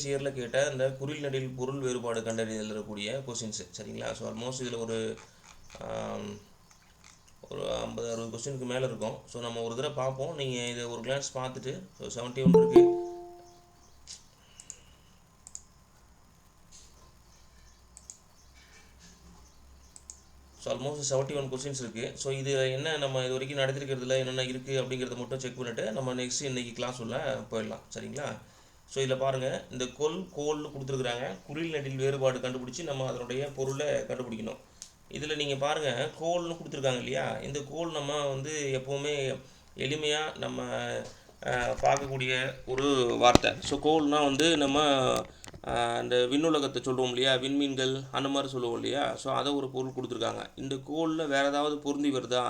இயரில் கேட்ட இந்த குறில் நெடில் பொருள் வேறுபாடு கண்டறிதல் இருக்கக்கூடிய கொஸ்டின்ஸு சரிங்களா. ஸோ ஆல்மோஸ்ட் இதில் ஒரு 50-60 கொஸ்டினுக்கு மேலே இருக்கும். ஸோ நம்ம ஒரு தடவை பார்ப்போம். நீங்கள் இதை ஒரு கிளான்ஸ் பார்த்துட்டு ஸோ 71 இருக்குது. ஸோ ஆல்மோஸ்ட் 71 கொஸ்டின்ஸ் இருக்குது. ஸோ இது என்ன நம்ம இது வரைக்கும் நடத்திருக்கிறதுல என்னென்ன இருக்குது அப்படிங்கிறத மட்டும் செக் பண்ணிவிட்டு நம்ம நெக்ஸ்ட் இன்றைக்கி கிளாஸ் உள்ள போயிடலாம் சரிங்களா. ஸோ இதில் பாருங்கள், இந்த கோல்னு கொடுத்துருக்குறாங்க. குறில் நெடில் வேறுபாடு கண்டுபிடிச்சி நம்ம அதனுடைய பொருளை கண்டுபிடிக்கணும். இதில் நீங்கள் பாருங்கள், கோல்னு கொடுத்துருக்காங்க இல்லையா. இந்த கோல் நம்ம வந்து எப்போவுமே எளிமையாக நம்ம பார்க்கக்கூடிய ஒரு வார்த்தை. ஸோ கோல்னால் வந்து நம்ம இந்த விண்ணுலகத்தை சொல்லுவோம் இல்லையா, விண்மீன்கள் அந்த மாதிரி சொல்லுவோம் இல்லையா. ஸோ அதை ஒரு பொருள் கொடுத்துருக்காங்க. இந்த கோலில் வேறு ஏதாவது பொருந்தி வருதா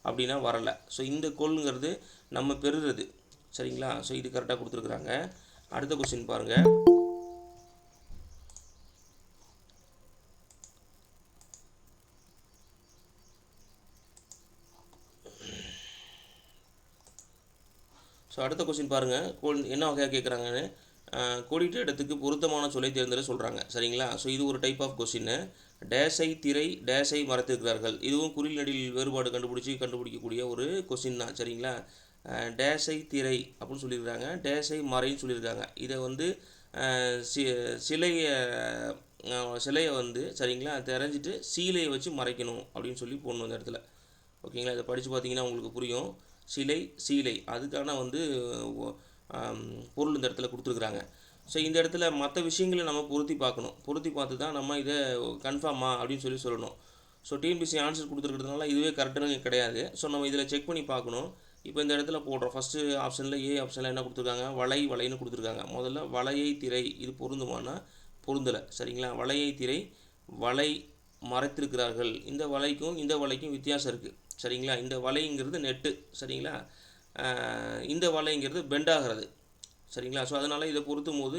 அப்படின்னா வரலை. ஸோ இந்த கோல்ங்கிறது நம்ம பெறுறது சரிங்களா. ஸோ இது கரெக்டாக கொடுத்துருக்குறாங்க. அடுத்த கொஸ்டின் பாருங்கள். ஸோ அடுத்த கொஸ்டின் பாருங்கள். என்ன வகையாக கேட்குறாங்கன்னு, கோடிட்ட இடத்துக்கு பொருத்தமான சொல்லை தேர்ந்தெடுக்க சொல்கிறாங்க சரிங்களா. ஸோ இது ஒரு டைப் ஆஃப் கொஸ்டின்னு. டேஸை திரை டேஸை மறைத்திருக்கிறார்கள். இதுவும் குறில் நெடில் வேறுபாடு கண்டுபிடிக்கக்கூடிய ஒரு கொஸ்டின் தான் சரிங்களா. டேஸை திரை அப்படின்னு சொல்லியிருக்காங்க, டேஸை மறைன்னு சொல்லியிருக்காங்க. இதை வந்து சிலையை வந்து சரிங்களா தெரிஞ்சிட்டு சீலையை வச்சு மறைக்கணும் அப்படின்னு சொல்லி போடணும் இந்த இடத்துல. ஓகேங்களா. இதை படித்து பார்த்தீங்கன்னா உங்களுக்கு புரியும். சீலை அதுக்கான வந்து பொருள் இந்த இடத்துல கொடுத்துருக்குறாங்க. ஸோ இந்த இடத்துல மற்ற விஷயங்களை நம்ம பொருத்தி பார்க்கணும். பொருத்தி பார்த்து தான் நம்ம இதை கன்ஃபார்மா அப்படின்னு சொல்லணும். ஸோ டிஎன்பிஎஸ்சி ஆன்சர் கொடுத்துருக்கிறதுனால இதுவே கரெக்டானு கிடையாது. ஸோ நம்ம இதில் செக் பண்ணி பார்க்கணும். இப்போ இந்த இடத்துல போடுறோம். ஃபஸ்ட்டு ஆப்ஷனில் ஆப்ஷனில் என்ன கொடுத்துருக்காங்க, வலைன்னு கொடுத்துருக்காங்க. முதல்ல வலையை திரை இது பொருந்துமானா பொருந்தலை சரிங்களா. வலையை திரை வலை மறைத்திருக்கிறார்கள். இந்த வலைக்கும் வித்தியாசம் இருக்குது சரிங்களா. இந்த வலைங்கிறது நெட்டு சரிங்களா. இந்த வலைங்கிறது பெண்டாகிறது சரிங்களா. ஸோ அதனால் இதை பொருத்தும் போது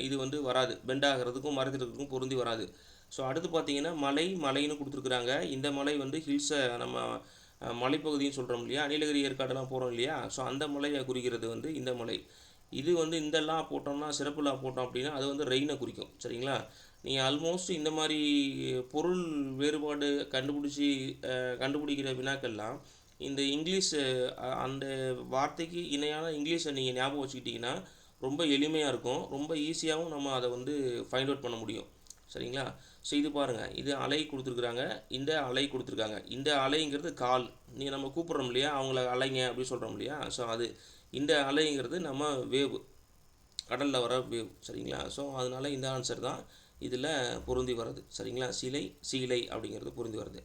இது வந்து வராது. பெண்டாகிறதுக்கும் மறைத்திருக்கிறதுக்கும் பொருந்தி வராது. ஸோ அடுத்து பார்த்தீங்கன்னா மலைன்னு கொடுத்துருக்குறாங்க. இந்த மலை வந்து ஹில்ஸை நம்ம மலைப்பகுதின்னு சொல்கிறோம் இல்லையா, நீலகிரி ஏற்காடெல்லாம் போகிறோம் இல்லையா. ஸோ அந்த மலையை குறிக்கிறது வந்து இந்த மலை. இது வந்து இந்த லா போட்டோம்னா, சிறப்பு லா போட்டோம் அப்படின்னா அது வந்து ரெயினை குறிக்கும் சரிங்களா. நீங்கள் ஆல்மோஸ்ட் இந்த மாதிரி பொருள் வேறுபாடு கண்டுபிடிக்கிற வினாக்கள்லாம் இந்த இங்கிலீஷ் அந்த வார்த்தைக்கு இணையான இங்கிலீஷை நீங்கள் ஞாபகம் வச்சுக்கிட்டிங்கன்னா ரொம்ப எளிமையாக இருக்கும். ரொம்ப ஈஸியாகவும் நம்ம அதை வந்து ஃபைண்ட் அவுட் பண்ண முடியும் சரிங்களா. ஸோ இது பாருங்கள், இது அலை கொடுத்துருக்குறாங்க, இந்த அலை கொடுத்துருக்காங்க. இந்த அலைங்கிறது கால், நம்ம கூப்பிட்றோம் இல்லையா, அவங்கள அலைங்க அப்படின்னு சொல்கிறோம் இல்லையா. ஸோ அது இந்த அலைங்கிறது நம்ம வேவ், கடலில் வர வேவ் சரிங்களா. ஸோ அதனால் இந்த ஆன்சர் தான் இதில் பொருந்தி வருது சரிங்களா. சீலை அப்படிங்கிறது பொருந்தி வருது.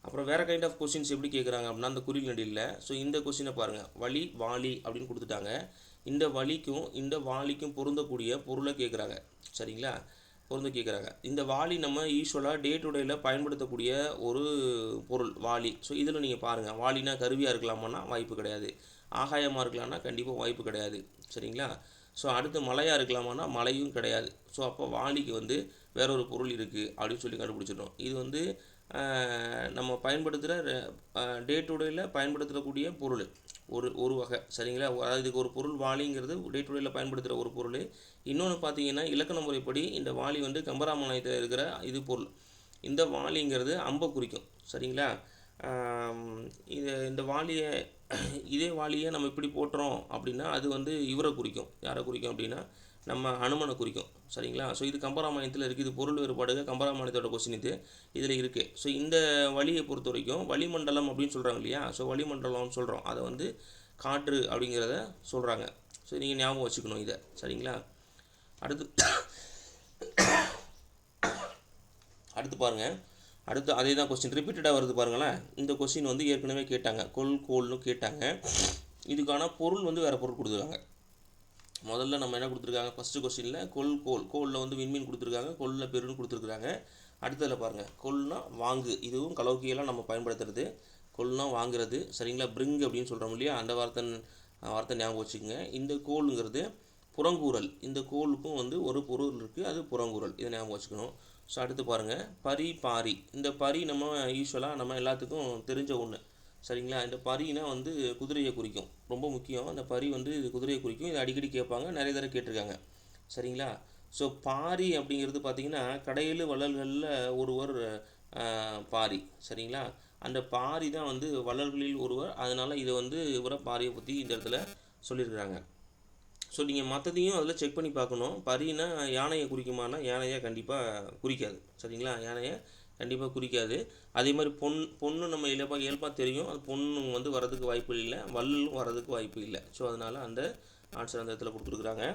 அப்புறம் வேறு கைண்ட் ஆஃப் கொஸ்டின்ஸ் எப்படி கேட்குறாங்க அப்படின்னா, அந்த குறில் நெடிலில். ஸோ இந்த கொஸ்டினை பாருங்கள், வாளி அப்படின்னு கொடுத்துட்டாங்க. இந்த வலிக்கும் இந்த வாளிக்கும் பொருந்தக்கூடிய பொருளை கேட்குறாங்க சரிங்களா. கேட்குறாங்க. இந்த வாளி நம்ம யூஸ்வலாக டே டு டேயில் பயன்படுத்தக்கூடிய ஒரு பொருள் வாளி. ஸோ இதில் நீங்கள் பாருங்கள், வாளினா கருவியாக இருக்கலாமான்னா வாய்ப்பு கிடையாது. ஆகாயமாக இருக்கலாம்னா கண்டிப்பாக வாய்ப்பு கிடையாது சரிங்களா. ஸோ அடுத்து மலையாக இருக்கலாமான்னா மலையும் கிடையாது. ஸோ அப்போ வாளிக்கு வந்து வேற ஒரு பொருள் இருக்குது அப்படின்னு சொல்லி கண்டுபிடிச்சிட்டோம். இது வந்து நம்ம பயன்படுத்துகிற டே டு டேயில் பயன்படுத்தக்கூடிய பொருள் ஒரு வகை சரிங்களா. அதாவது இதுக்கு ஒரு பொருள் வாளிங்கிறது டே டு டேயில் பயன்படுத்துகிற ஒரு பொருள். இன்னொன்று பார்த்தீங்கன்னா, இலக்கண முறைப்படி இந்த வாளி வந்து கம்பராமாயணத்தில் இருக்கிற இது பொருள். இந்த வாளிங்கிறது அம்பை குறிக்கும் சரிங்களா. இந்த வாளியை இதே வாளியை நம்ம இப்படி போட்டுறோம் அப்படின்னா அது வந்து இவரை குறிக்கும். யாரை குறிக்கும் அப்படின்னா நம்ம ஹனுமனை குறிக்கும் சரிங்களா. ஸோ இது கம்பராமாயணத்தில் இருக்குது. இது பொருள் வேறுபாடுக கம்பராமாயணத்தோட கொஸ்டின் இதில் இருக்குது. ஸோ இந்த வழியை பொறுத்த வரைக்கும் வளிமண்டலம் அப்படின்னு சொல்கிறாங்க இல்லையா. ஸோ வளிமண்டலம்னு சொல்கிறோம், அதை வந்து காற்று அப்படிங்கிறத சொல்கிறாங்க. ஸோ நீங்கள் ஞாபகம் வச்சுக்கணும் இதை சரிங்களா. அடுத்து பாருங்கள், அடுத்து அதே தான் கொஸ்டின் ரிப்பீட்டடாக வருது பாருங்களேன். இந்த கொஸ்டின் வந்து ஏற்கனவே கேட்டாங்க, கோல்னு கேட்டாங்க. இதுக்கான பொருள் வந்து வேறு பொருள் கொடுத்துருக்காங்க. முதல்ல நம்ம என்ன கொடுத்துருக்காங்க, ஃபஸ்ட்டு கொஸ்டினில் கோலில் வந்து விண்மீன் கொடுத்துருக்காங்க, கொல்லில் பெருன்னு கொடுத்துருக்குறாங்க. அடுத்ததில் பாருங்கள், கொல்னா வாங்கு. இதுவும் கலோக்கியெல்லாம் நம்ம பயன்படுத்துறது. கொல்னா வாங்குறது சரிங்களா. பிரிங் அப்படின்னு சொல்கிறோம் இல்லையா, அந்த வார்த்தை ஞாபகம் வச்சுக்கோங்க. இந்த கோலுங்கிறது புறங்கூறல். இந்த கோலுக்கும் வந்து ஒரு பொருள் இருக்குது, அது புறங்கூறல். இதை ஞாபகம் வச்சுக்கணும். ஸோ அடுத்து பாருங்கள், பாரி. இந்த பரி நம்ம யூஸ்வலாக நம்ம எல்லாத்துக்கும் தெரிஞ்ச ஒன்று சரிங்களா. இந்த பரினா வந்து குதிரையை குறிக்கும், ரொம்ப முக்கியம். அந்த பரி வந்து இது குதிரையை குறிக்கும். இது அடிக்கடி கேட்பாங்க, நிறைய தடவை கேட்டிருக்காங்க சரிங்களா. ஸோ பாரி அப்படிங்கிறது பார்த்தீங்கன்னா கடையெழு வள்ளல்களில் ஒருவர் பாரி. சரிங்களா? அந்த பாரி தான் வந்து வள்ளல்களில் ஒருவர். அதனால் இதை வந்து இவரை பாரியை பற்றி இந்த இடத்துல சொல்லியிருக்கிறாங்க. ஸோ நீங்கள் மற்றதையும் அதில் செக் பண்ணி பார்க்கணும். பரினா யானையை குறிக்குமானா யானையை கண்டிப்பாக குறிக்காது. சரிங்களா? யானையை கண்டிப்பாக குறிக்காது. அதே மாதிரி பொண்ணு நம்ம இயல்பாக தெரியும். அது பொண்ணு வந்து வரதுக்கு வாய்ப்பு இல்லை, வள்ளலும் வரதுக்கு வாய்ப்பு இல்லை. ஸோ அதனால் அந்த ஆன்சர் அந்த இடத்துல கொடுத்துருக்குறாங்க.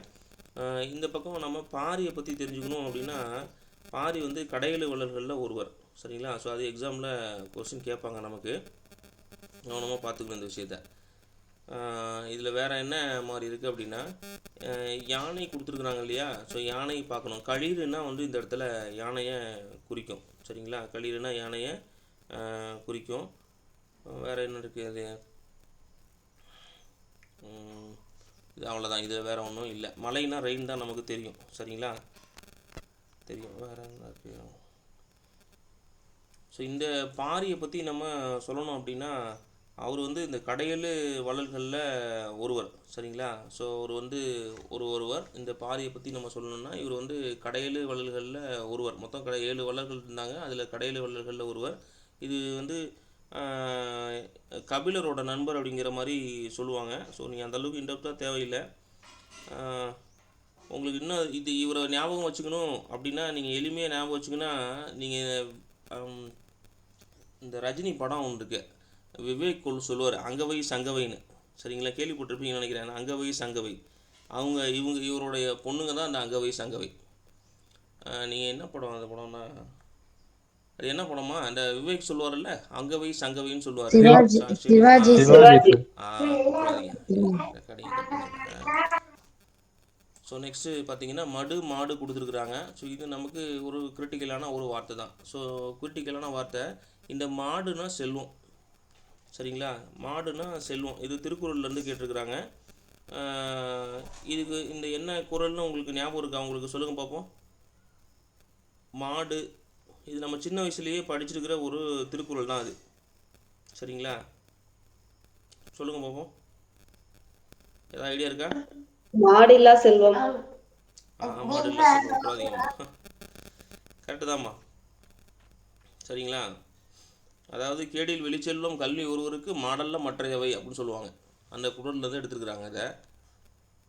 இந்த பக்கம் நம்ம பாரியை பற்றி தெரிஞ்சுக்கணும் அப்படின்னா, பாரி வந்து கடையெழு வள்ளல்களில் ஒருவர். சரிங்களா? ஸோ அது எக்ஸாமில் கொஸ்டின் கேட்பாங்க நமக்கு. கவனமாக பார்த்துக்கணும் இந்த விஷயத்த. இதில் வேறு என்ன மாதிரி இருக்குது அப்படின்னா, யானை கொடுத்துருக்குறாங்க இல்லையா? ஸோ யானை பார்க்கணும். களிறுனா வந்து இந்த இடத்துல யானையை குறிக்கும். சரிங்களா? களிறுனா யானையை குறிக்கும். வேறு என்ன இருக்குது அது? இது அவ்வளோதான். இதில் வேறு ஒன்றும் இல்லை. மழைனா ரெயின் தான் நமக்கு தெரியும். சரிங்களா? தெரியும். வேறு என்ன இருக்குது? ஸோ இந்த பாரியை பற்றி நம்ம சொல்லணும் அப்படின்னா, அவர் வந்து இந்த கடையெழு வள்ளல்களில் ஒருவர். சரிங்களா? ஸோ அவர் வந்து ஒருவர். இந்த பாரியை பற்றி நம்ம சொல்லணும்னா, இவர் வந்து கடையெழு வள்ளல்களில் ஒருவர். மொத்தம் 7 வள்ளல்கள் இருந்தாங்க. அதில் கடையெழு வள்ளல்களில் ஒருவர். இது வந்து கபிலரோட நண்பர் அப்படிங்கிற மாதிரி சொல்லுவாங்க. ஸோ நீங்கள் அந்தளவுக்கு இன்டெப்த்தாக தேவையில்லை. உங்களுக்கு இன்னும் இவரை ஞாபகம் வச்சுக்கணும் அப்படின்னா, நீங்கள் எளிமையாக ஞாபகம் வச்சுக்கணுன்னா, நீங்கள் இந்த ரஜினி படம் ஒன்று இருக்குது. விவேக் சொல்லுவார் அங்கவை சங்கவைன்னு. சரிங்களா? கேள்விப்பட்டிருப்பீங்கன்னு நினைக்கிறேன். அங்கவை சங்கவை இவருடைய பொண்ணுங்க தான் அந்த அங்கவை சங்கவை. நீங்கள் என்ன படம் அந்த படம்னா, அது என்ன படமா? அந்த விவேக் சொல்லுவார்ல அங்கவை சங்கவைன்னு சொல்லுவார். ஸோ நெக்ஸ்ட்டு பார்த்தீங்கன்னா மாடு கொடுத்துருக்குறாங்க. ஸோ இது நமக்கு ஒரு கிரிட்டிக்கலான ஒரு வார்த்தை தான். ஸோ கிரிட்டிக்கலான வார்த்தை. இந்த மாடுனா செல்வம். சரிங்களா? மாடுனா செல்வம். இது திருக்குறள்லேருந்து கேட்டிருக்கிறாங்க. இதுக்கு இந்த என்ன குறள்னு உங்களுக்கு ஞாபகம் இருக்கா? உங்களுக்கு சொல்லுங்கள் பார்ப்போம். மாடு, இது நம்ம சின்ன வயசுலேயே படிச்சிருக்கிற ஒரு திருக்குறள் தான் அது. சரிங்களா? சொல்லுங்கள் பார்ப்போம். ஏதாவது ஐடியா இருக்கா? மாடில்லா செல்வம். மாடில்லா செல்வம் புராதிகமா. கரெக்டு தான்மா. சரிங்களா? அதாவது கேடில் வெளிச்செல்வம் கல்வி ஒருவருக்கு மாடல்ல மற்றையவை அப்படின்னு சொல்லுவாங்க. அந்த குறள்லேருந்து எடுத்துருக்குறாங்க இதை.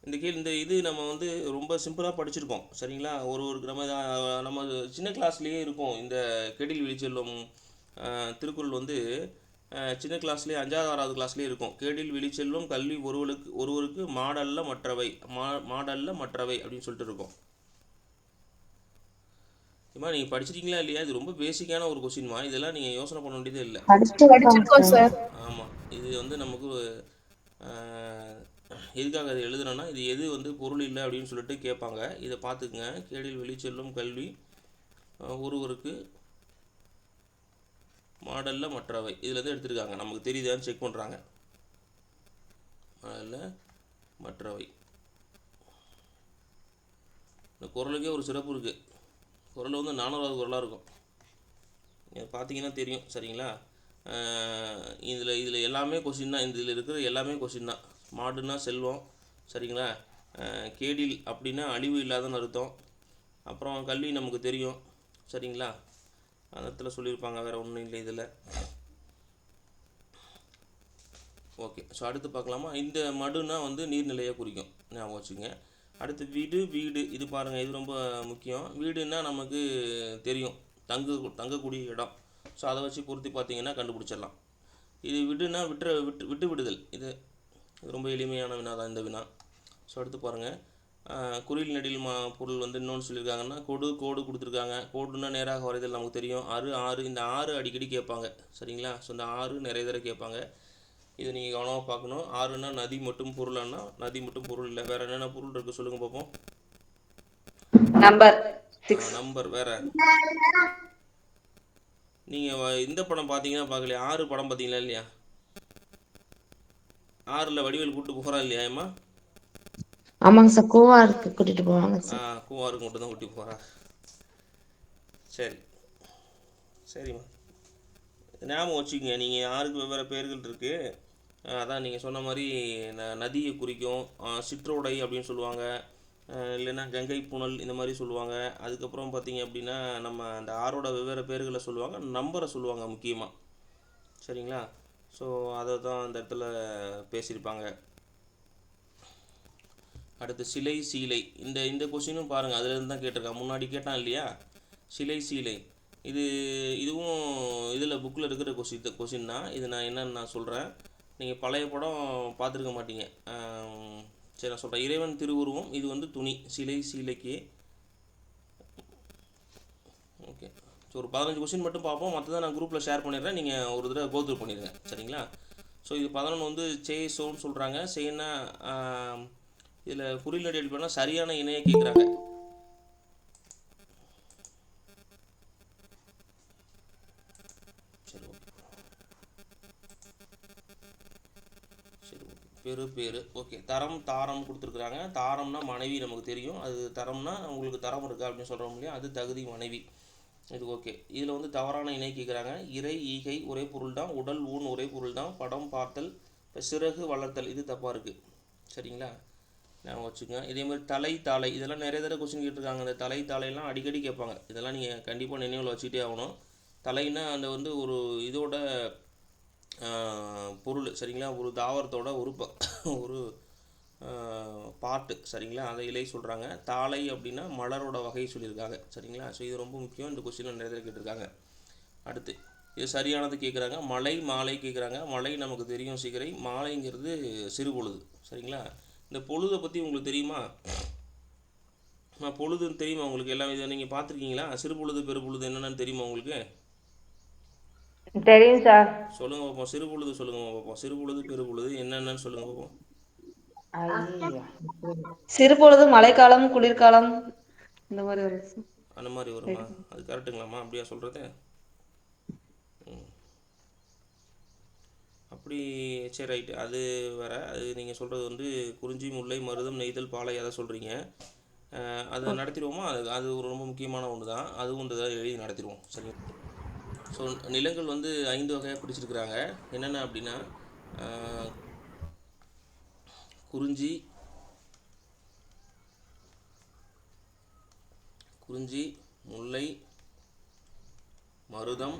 இந்த இது நம்ம வந்து ரொம்ப சிம்பிளாக படிச்சிருக்கோம். சரிங்களா? ஒருவருக்கு நம்ம சின்ன கிளாஸ்லேயே இருக்கும். இந்த கேடில் வெளிச்செல்வம் திருக்குறள் வந்து சின்ன கிளாஸ்லேயே 5வது 6வது கிளாஸ்லேயே இருக்கும். கேடில் வெளிச்செல்வம் கல்வி ஒருவருக்கு மாடல்ல மற்றவை அப்படின்னு சொல்லிட்டு இருக்கும். இம்மா நீங்கள் படிச்சிருக்கீங்களா இல்லையா? இது ரொம்ப பேசிக்கான ஒரு கொஸ்டின்மா. இதெல்லாம் நீங்கள் யோசனை பண்ண வேண்டியதே இல்லை. படிச்சிருக்கோம் சார். ஆமாம். இது வந்து நமக்கு எதுக்காக அதை எழுதுனோன்னா, இது எது வந்து பொருள் இல்லை அப்படின்னு சொல்லிட்டு கேட்பாங்க. இதை பார்த்துக்குங்க. கேடில் வெளிச்செல்வம் கல்வி ஒருவருக்கு மாடல்ல மற்றவை இதில் எடுத்துருக்காங்க. நமக்கு தெரியுதான்னு செக் பண்ணுறாங்க. மாடல்ல மற்றவை. இந்த குறளுக்கே ஒரு சிறப்பு இருக்குது. குறள் வந்து 400வது குறளாக இருக்கும். நீங்கள் பார்த்தீங்கன்னா தெரியும். சரிங்களா? இதில் எல்லாமே கொஸ்டின் தான். இதில் இருக்கிற எல்லாமே கொஸ்டின் தான். மாடுனா செல்வம். சரிங்களா? கேடில் அப்படின்னா அழிவு இல்லாதன்னு அர்த்தம். அப்புறம் கல்வி நமக்கு தெரியும். சரிங்களா? அந்த இடத்துல சொல்லியிருப்பாங்க. வேறு ஒன்றும் இல்லை இதில். ஓகே. ஸோ அடுத்து பார்க்கலாமா? இந்த மடுனா வந்து நீர்நிலையை குறிக்கும். ஞாபகம் வச்சுக்கோங்க. அடுத்து வீடு. இது பாருங்கள், இது ரொம்ப முக்கியம். வீடுன்னா நமக்கு தெரியும், தங்கக்கூடிய இடம். ஸோ அதை வச்சு பொருத்தி பார்த்தீங்கன்னா கண்டுபிடிச்சிடலாம். இது விடுனா விட்டு விடுதல். இது ரொம்ப எளிமையான வினா தான் இந்த வினா. ஸோ அடுத்து பாருங்கள். குறில் நெடில் பொருள் வந்து இன்னொன்று சொல்லியிருக்காங்கன்னா கோடு கொடுத்துருக்காங்க. கோடுன்னா நேராக வரைதல் நமக்கு தெரியும். ஆறு இந்த ஆறு அடிக்கடி கேட்பாங்க. சரிங்களா? ஸோ இந்த ஆறு நிறைய தடவை கேட்பாங்க. இதை நீங்கள் கவனமாக பார்க்கணும். ஆறுனா நதி மட்டும் பொருளானா நதி மட்டும் பொருள் இல்லை. வேறு என்னென்ன பொருள் இருக்குது சொல்லுங்கள் பார்ப்போம். நம்பர் வேறு. நீங்கள் இந்த படம் பார்த்தீங்கன்னா பார்க்கலையா? 6 படம் பார்த்தீங்களா இல்லையா? 6ல் வடிவேல் கூப்பிட்டு போகிறா இல்லையா ஏமா? ஆமாங்க சார். கூவாருக்கு கூட்டிகிட்டு போவாங்க சார். கூவாருக்கு மட்டும் தான் கூட்டிட்டு போகிறா. சரிம்மா. ஞாபகம் வச்சுக்கோங்க. நீங்கள் 6க்கு வெவ்வேறு பேர்கள் இருக்குது. அதான் நீங்கள் சொன்ன மாதிரி நதியை குறிக்கும். சிற்றோடை அப்படின்னு சொல்லுவாங்க. இல்லைன்னா கங்கை புனல் இந்த மாதிரி சொல்லுவாங்க. அதுக்கப்புறம் பார்த்தீங்க அப்படின்னா நம்ம அந்த ஆறோட வெவ்வேறு பேர்களை சொல்லுவாங்க, நம்பரை சொல்லுவாங்க முக்கியமாக. சரிங்களா? ஸோ அதை தான் அந்த இடத்துல பேசியிருப்பாங்க. அடுத்து சிலை சீலை, இந்த இந்த கொஷினும் பாருங்கள், அதுலேருந்து தான் கேட்டிருக்கான். முன்னாடி கேட்டான் இல்லையா சிலை சீலை, இதுவும் இதில் புக்கில் இருக்கிற கொஷின் தான். இது நான் என்னன்னு நான் சொல்கிறேன். நீங்கள் பழைய படம் பார்த்துருக்க மாட்டீங்க. சரி நான் சொல்கிறேன். இறைவன் திருவுருவம், இது வந்து துணி, சிலை சீலைக்கு. ஓகே, ஸோ ஒரு 15 கொஷின் மட்டும் பார்ப்போம், மற்றதை நான் குரூப்பில் ஷேர் பண்ணிடுறேன், நீங்கள் ஒரு தடவை கோத்ரூ பண்ணிடுங்க. சரிங்களா? ஸோ இது 11 வந்து சே சோன்னு சொல்கிறாங்க. சேன்னா இதில் குறிநடை எழுப்பனா சரியான இணையை கேட்குறாங்க. சரி ஓகே, சரி ஓகே, பேரு ஓகே. தரம் தாரம் கொடுத்துருக்குறாங்க. தாரம்னா மனைவி, நமக்கு தெரியும். அது தரம்னா உங்களுக்கு தரம் இருக்கா அப்படின்னு சொல்கிறோம் இல்லையா, அது தகுதி மனைவி. இது ஓகே. இதில் வந்து தவறான இணை கேட்குறாங்க. இறை ஈகை ஒரே பொருள் தான், உடல் ஊன் ஒரே பொருள் தான், படம் பார்த்தல், இப்போ சிறகு வளர்த்தல், இது தப்பாக இருக்குது. சரிங்களா? நான் வச்சுக்கோங்க. இதேமாதிரி தலை தாளை, இதெல்லாம் நிறைய தடவை கொஸ்டின் கேட்டிருக்காங்க. அந்த தலை தாளையெல்லாம் அடிக்கடி கேட்பாங்க. இதெல்லாம் நீங்கள் கண்டிப்பாக நினைவில் வச்சுக்கிட்டே ஆகணும். தலைன்னா அந்த வந்து ஒரு இதோட பொருள். சரிங்களா? ஒரு தாவரத்தோட ஒரு பாட்டு. சரிங்களா? அதை இலை சொல்கிறாங்க. தாளை அப்படின்னா மலரோட வகை சொல்லியிருக்காங்க. சரிங்களா? ஸோ இது ரொம்ப முக்கியம், இந்த கொஸ்டினில் நிறைய தடவை கேட்டிருக்காங்க. அடுத்து இது சரியானது கேட்குறாங்க. மலை மாலை கேட்குறாங்க. மலை நமக்கு தெரியும் சிகரை, மாலைங்கிறது சிறு பொழுது. சரிங்களா? இந்த பொழுதை பற்றி உங்களுக்கு தெரியுமா? பொழுதுன்னு தெரியுமா உங்களுக்கு? எல்லாம் இதை நீங்கள் பார்த்துருக்கீங்களா? சிறு பொழுது பெரு பொழுது என்னென்னு தெரியுமா உங்களுக்கு? தெரியும் சார். சொல்லுங்க பார்ப்போம். சிறு பொழுது சொல்லுங்க பார்ப்போம். சிறு பொழுது பெரு பொழுது என்னென்னு சொல்லுங்க பார்ப்போம். சிறு பொழுது மழைக்காலம், குளிர்காலம், இந்த மாதிரி வரும். அந்த மாதிரி வருமா? அது கரெக்டுங்களாம்மா? அப்படியா சொல்கிறது? அப்படி சரி ரைட்டு, அது வேறு. அது நீங்கள் சொல்கிறது வந்து குறிஞ்சி முல்லை மருதம் நெய்தல் பாலை, அதை சொல்கிறீங்க. அதை நடத்திடுவோமா? அது ஒரு ரொம்ப முக்கியமான ஒன்று தான். அதுவும் இந்த எழுதி நடத்திடுவோம். சரி. ஸோ நிலங்கள் வந்து 5 வகையாக பிடிச்சிருக்கிறாங்க. என்னென்ன அப்படின்னா குறிஞ்சி முல்லை மருதம்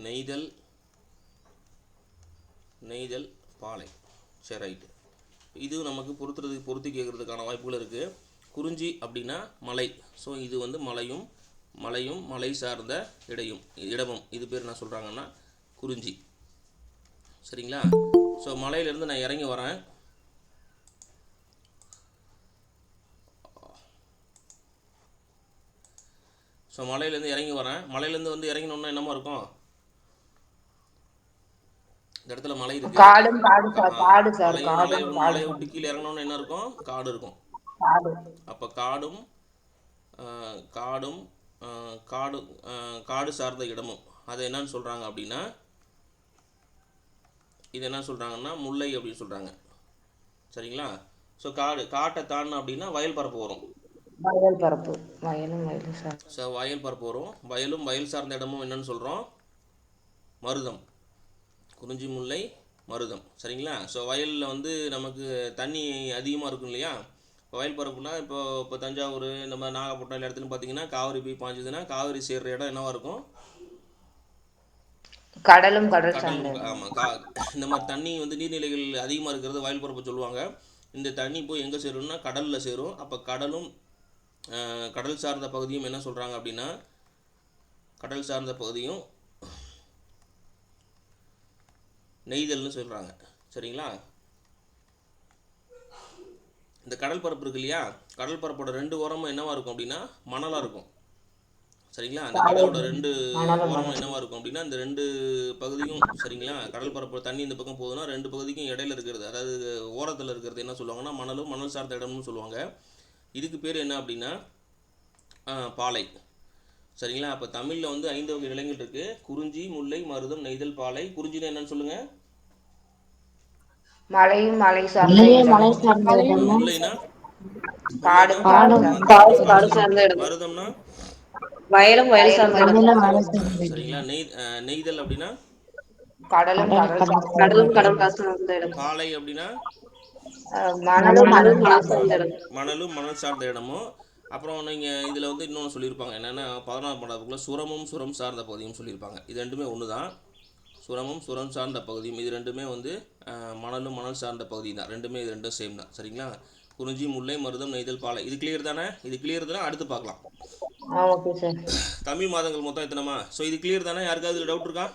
நெய்தல் பாலை. சரி ரைட்டு. இது நமக்கு பொறுத்து கேட்குறதுக்கான வாய்ப்புகள் இருக்குது. குறிஞ்சி அப்படின்னா மலை. ஸோ இது வந்து மலையும் மலை சார்ந்த இடமும் இது பேர் நான் சொல்கிறாங்கன்னா குறிஞ்சி. சரிங்களா? ஸோ மலையிலேருந்து நான் இறங்கி வரேன். மலையிலேருந்து வந்து இறங்கினோன்னா என்னமா இருக்கும்? இந்த இடத்துல மலை இருக்கு. மலையை விட்டு கீழே இறங்கணும்னு என்ன இருக்கும்? காடு இருக்கும். அப்போ காடு சார்ந்த இடமும் அதை என்னன்னு சொல்கிறாங்க அப்படின்னா, இது என்ன சொல்கிறாங்கன்னா முல்லை அப்படின்னு சொல்கிறாங்க. சரிங்களா? ஸோ காட்டை தாண்டினோம் அப்படின்னா வயல் பரப்பு வரும். ஸோ வயல் பரப்பு வரும். வயல் சார்ந்த இடமும் என்னன்னு சொல்கிறோம்? மருதம். குறிஞ்சி முல்லை மருதம். சரிங்களா? ஸோ வயலில் வந்து நமக்கு தண்ணி அதிகமாக இருக்கும் இல்லையா? வயல் பரப்புனா இப்போ தஞ்சாவூர் இந்த மாதிரி நாகப்பட்டினம் எல்லா இடத்துலையும் பார்த்தீங்கன்னா காவிரி போய் பாய்ஞ்சதுன்னா காவிரி சேர்ற இடம் என்னவா இருக்கும்? கடலும். ஆமாம், இந்த மாதிரி தண்ணி வந்து நீர்நிலைகள் அதிகமாக இருக்கிறது வயல் பரப்பு சொல்லுவாங்க. இந்த தண்ணி போய் எங்கே சேரும்னா கடலில் சேரும். அப்போ கடல் சார்ந்த பகுதியும் என்ன சொல்கிறாங்க அப்படின்னா, கடல் சார்ந்த பகுதியும் நெய்தல்னு சொல்கிறாங்க. சரிங்களா? இந்த கடல் பரப்பு இருக்கு இல்லையா, கடல் பரப்போட 2 ஓரமும் என்னவா இருக்கும் அப்படின்னா மணலாக இருக்கும். சரிங்களா? அந்த கடலோட 2 ஓரமும் என்னவா இருக்கும் அப்படின்னா இந்த 2 பகுதியும். சரிங்களா? கடல் பரப்பு தண்ணி இந்த பக்கம் போகுதுன்னா 2 பகுதிக்கும் இடையில இருக்கிறது, அதாவது ஓரத்தில் இருக்கிறது என்ன சொல்லுவாங்கன்னா மணல் சார்ந்த இடம்னு சொல்லுவாங்க. இதுக்கு பேர் என்ன அப்படின்னா பாலை. சரிங்களா? அப்போ தமிழில் வந்து 5 வகை நிலங்கள் இருக்குது. குறிஞ்சி முல்லை மருதம் நெய்தல் பாலை. குறிஞ்சினா என்னன்னு சொல்லுங்க? மலை சார்ந்த முல்லைனா காடு சார்ந்த இடம். மருதம்னா வயல் சார்ந்த இடம். சரிங்களா? நெய்தல் அப்படின்னா கடலும் கடல் சார்ந்த இடம். பாலை அப்படின்னா மணலும் மணலும் மணல் சார்ந்த இடம். மணலும் மணல் சார்ந்த இடமும். அப்புறம் நீங்கள் இதில் வந்து இன்னொன்று சொல்லியிருப்பாங்க என்னென்னா 11ஆம் பாடத்துக்குள்ள சுரமும் சுரம் சார்ந்த பகுதியும் சொல்லியிருப்பாங்க. இது ரெண்டுமே ஒன்று தான். சுரமும் சுரம் சார்ந்த பகுதியும் இது ரெண்டுமே வந்து மணலும் மணல் சார்ந்த பகுதி தான். ரெண்டுமே இது ரெண்டும் சேம் தான். சரிங்களா? குறிஞ்சி, முல்லை, மருதம், நெய்தல், பாலை. இது கிளியர் தானே? இது கிளியர் தானே? அடுத்து பார்க்கலாம். Okay sir. தமிழ் மாதங்கள் மொத்தம் எத்தனைமா? ஸோ இது கிளியர் தானே? யாருக்காவது இதில் டவுட் இருக்கா?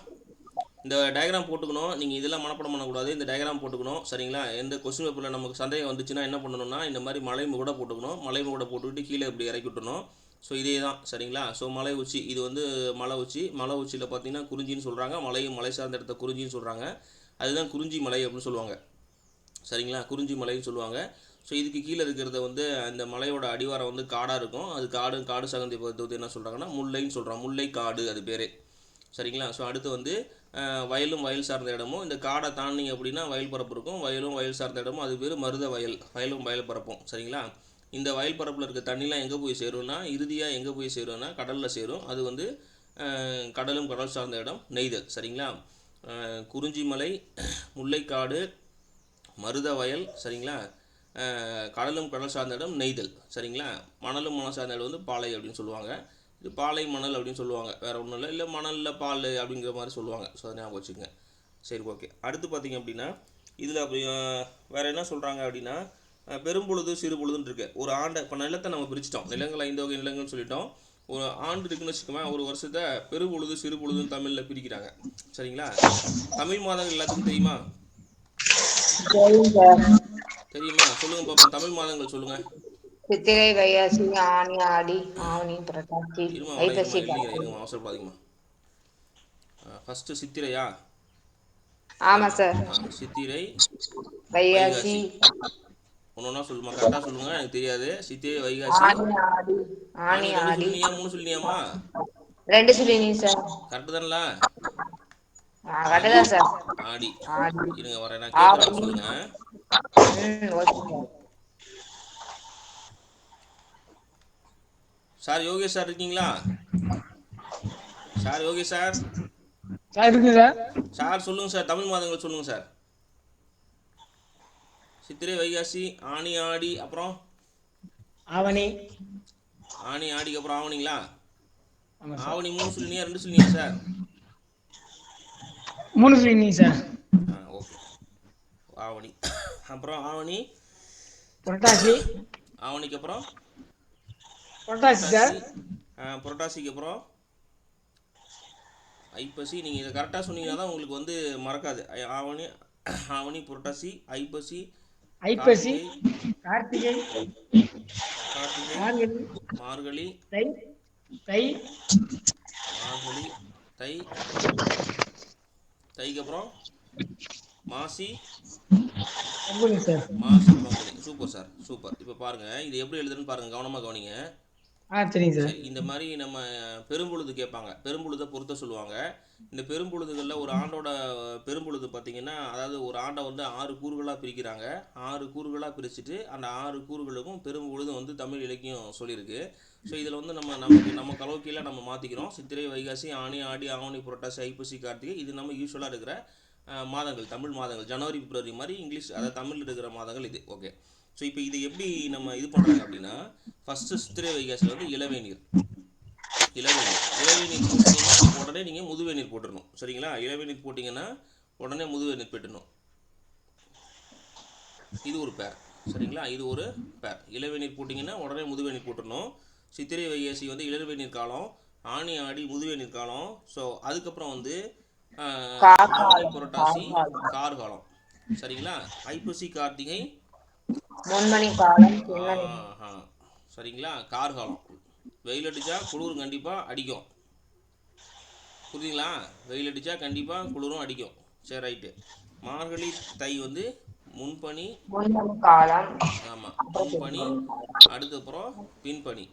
இந்த டயக்ராம் போட்டுக்கணும். நீங்கள் இதெல்லாம் மனப்பாடம் பண்ணக்கூடாது. இந்த டயக்ராம் போட்டுக்கணும். சரிங்களா? எந்த கொஸ்டின் பேப்பரில் நமக்கு சந்தேகம் வந்துச்சுன்னா என்ன பண்ணணும்னா இந்த மாதிரி மலை முகட போட்டுக்கணும். மலை முகட போட்டுக்கிட்டு கீழே இப்படி இறக்கி விட்டணும். ஸோ இதே தான். சரிங்களா? ஸோ மலை உச்சி, இது வந்து மலை உச்சி. மலை உச்சியில் பார்த்தீங்கன்னா குறிஞ்சின்னு சொல்கிறாங்க. மலையும் மலை சார்ந்த இடத்த குறிஞ்சின்னு சொல்கிறாங்க. அதுதான் குறிஞ்சி மலை அப்படின்னு சொல்லுவாங்க. சரிங்களா? குறிஞ்சி மலைன்னு சொல்லுவாங்க. ஸோ இதுக்கு கீழே இருக்கிறத வந்து அந்த மலையோட அடிவாரம் வந்து காடாக இருக்கும். அது காடு சகந்தி பகுதி என்ன சொல்கிறாங்கன்னா முல்லைன்னு சொல்கிறாங்க. முல்லை காடு அது பேர். சரிங்களா? ஸோ அடுத்து வந்து வயலும் வயல் சார்ந்த இடமும். இந்த காடை தாண்டிங்க அப்படின்னா வயல் பரப்பு இருக்கும். வயலும் வயல் சார்ந்த இடமும் அது பேர் மருத வயல். வயலும் வயல் பரப்பும். சரிங்களா? இந்த வயல் பரப்பில் இருக்க தண்ணிலாம் எங்கே போய் சேரும்னா இறுதியாக எங்கே போய் சேரும்னா கடலில் சேரும். அது வந்து கடலும் கடல் சார்ந்த இடம் நெய்தல். சரிங்களா? குறிஞ்சிமலை, முல்லைக்காடு, மருத வயல். சரிங்களா? கடலும் கடல் சார்ந்த இடம் நெய்தல். சரிங்களா? மணலும் மணல் சார்ந்த இடம் வந்து பாலை அப்படின்னு சொல்லுவாங்க. இது பாலை மணல் அப்படின்னு சொல்லுவாங்க. வேறு ஒன்றும் இல்லை. இல்லை மணலில் பால் அப்படிங்கிற மாதிரி சொல்லுவாங்க. ஸோ அதை ஞாபகம் வச்சுக்கோங்க. சரி, ஓகே. அடுத்து பார்த்திங்க அப்படின்னா இதில் அப்படி வேறு என்ன சொல்கிறாங்க அப்படின்னா பெரும்பொழுது சிறு பொழுதுன்னு இருக்கு. ஒரு ஆண்டை இப்போ நிலத்தை நம்ம பிரிச்சிட்டோம். நிலங்கள் 5 வகை நிலங்கள்னு சொல்லிட்டோம். ஒரு ஆண்டு இருக்குன்னு வச்சுக்கோங்க. ஒரு வருஷத்தை பெரும்பொழுது சிறு பொழுதுன்னு தமிழில் பிரிக்கிறாங்க. சரிங்களா? தமிழ் மாதங்கள் எல்லாத்துக்கும் தெரியுமா? தெரியுமா? சொல்லுங்கள் பார்ப்போம். தமிழ் மாதங்கள் சொல்லுங்கள். சித்திரை, வைகாசி, ஆனி, ஆடி, ஆவணி, புரட்டாசி, ஐப்பசி, இருங்கம்மா அவசரப்படாதீங்கம்மா. ஃபஸ்ட்டு சித்திரையா? ஆமா சார். சித்திரை, வைகாசி, ஒன்றா சொல்லுமா, கரெக்டாக சொல்லுங்க. எனக்கு தெரியாது. சித்திரை, வைகாசி, ஆனி, ரெண்டு ஆடி. சொல்லினியா 3 சொல்லினியாம்மா? 2 சொல்லினீங்க சார். கரெக்டு தானே? கரெக்டு தான் சார். ஆடி. ஆடி. இருங்க வரேன். நான் கேட்குறேன் சொல்லுங்க. Okay sir. Sir Yogesh sir இருக்கீங்களா? சார் யோகேஷ் சார் இருக்கு சார். சார் சொல்லுங்க சார். தமிழ் மாதங்கள் சொல்லுங்க சார். சித்திரை, வைகாசி, ஆனி, ஆடி, அப்புறம் ஆவணி. ஆனி ஆடிக்கு அப்புறம் ஆவணிங்களா? ஆமாம் சார். ஆவணி 3 சொல்லினியா 2 சொல்லினியா சார்? 3 சொல்லிங்க சார். ஓகே. ஆவணி அப்புறம் ஆவணி, புரட்டாசி. ஆவணிக்கு அப்புறம் புரட்டாசி சார். புரட்டாசிக்கு அப்புறம் ஐப்பசி. நீங்கள் இதை கரெக்டாக சொன்னீங்கன்னா தான் உங்களுக்கு வந்து மறக்காது. ஆவணி, புரட்டாசி, ஐப்பசி, கார்த்திகை, மார்கழி, தை, மார்கழி, தைக்கு அப்புறம் Masi, Panguni sir. Panguni. Super sir, super. இப்போ பாருங்கள் இது எப்படி எழுதுன்னு பாருங்கள். கவனமாக கவனிங்க. சரிங்க சார். இந்த மாதிரி நம்ம பெரும்பொழுது கேட்பாங்க. பெரும்பொழுதை பொறுத்த சொல்லுவாங்க. இந்த பெரும்பொழுதுகளில் ஒரு ஆண்டோட பெரும்பொழுது பார்த்திங்கன்னா அதாவது ஒரு ஆண்டை வந்து 6 கூறுகளாக பிரிக்கிறாங்க. 6 கூறுகளாக பிரிச்சுட்டு அந்த 6 கூறுகளுக்கும் பெரும்பொழுது வந்து தமிழ் இலக்கியம் சொல்லியிருக்கு. ஸோ இதில் வந்து நம்ம கலோக்கியில் நம்ம மாற்றிக்கிறோம். சித்திரை, வைகாசி, ஆனி, ஆடி, ஆவணி, புரட்டாசி, ஐப்பசி, கார்த்திகை. இது நம்ம யூஸ்வலாக இருக்கிற மாதங்கள், தமிழ் மாதங்கள். ஜனவரி, பிப்ரவரி மாதிரி இங்கிலீஷ் அதாவது தமிழ் இருக்கிற மாதங்கள் இது. ஓகே. ஸோ இப்போ இது எப்படி நம்ம இது பண்ணுறாங்க அப்படின்னா ஃபஸ்ட்டு சித்திரை வைகாசியில் வந்து இளவேநீர் போட்டிங்கன்னா உடனே நீங்கள் முதுவேநீர் போட்டுடணும். சரிங்களா? இளவேநீர் போட்டிங்கன்னா உடனே முதுவேநீர் போட்டுடணும். இது ஒரு பேர். சரிங்களா? இது ஒரு பேர். இளவேநீர் போட்டிங்கன்னா உடனே முதுவேநீர் போட்டுடணும். சித்திரை வைகாசி வந்து இளவேநீர் காலம். ஆனி, ஆடி முதுவேநீர் காலம். ஸோ அதுக்கப்புறம் வந்து ஆவணி, புரட்டாசி கார்காலம். சரிங்களா? ஐப்பசி, கார்த்திகை முன்மணி காலம். சரிங்களா? கார்காலம். வெயில் அடித்தா குளிர் கண்டிப்பாக அடிக்கும். புரியுதுங்களா? வெயில் அடித்தா கண்டிப்பாக குளிரும் அடிக்கும். சரி, ரைட்டு. மார்கழி, தை வந்து முன்பனி காலம். ஆமாம், முன்பனி. அடுத்தப்புறம் பின்பனி.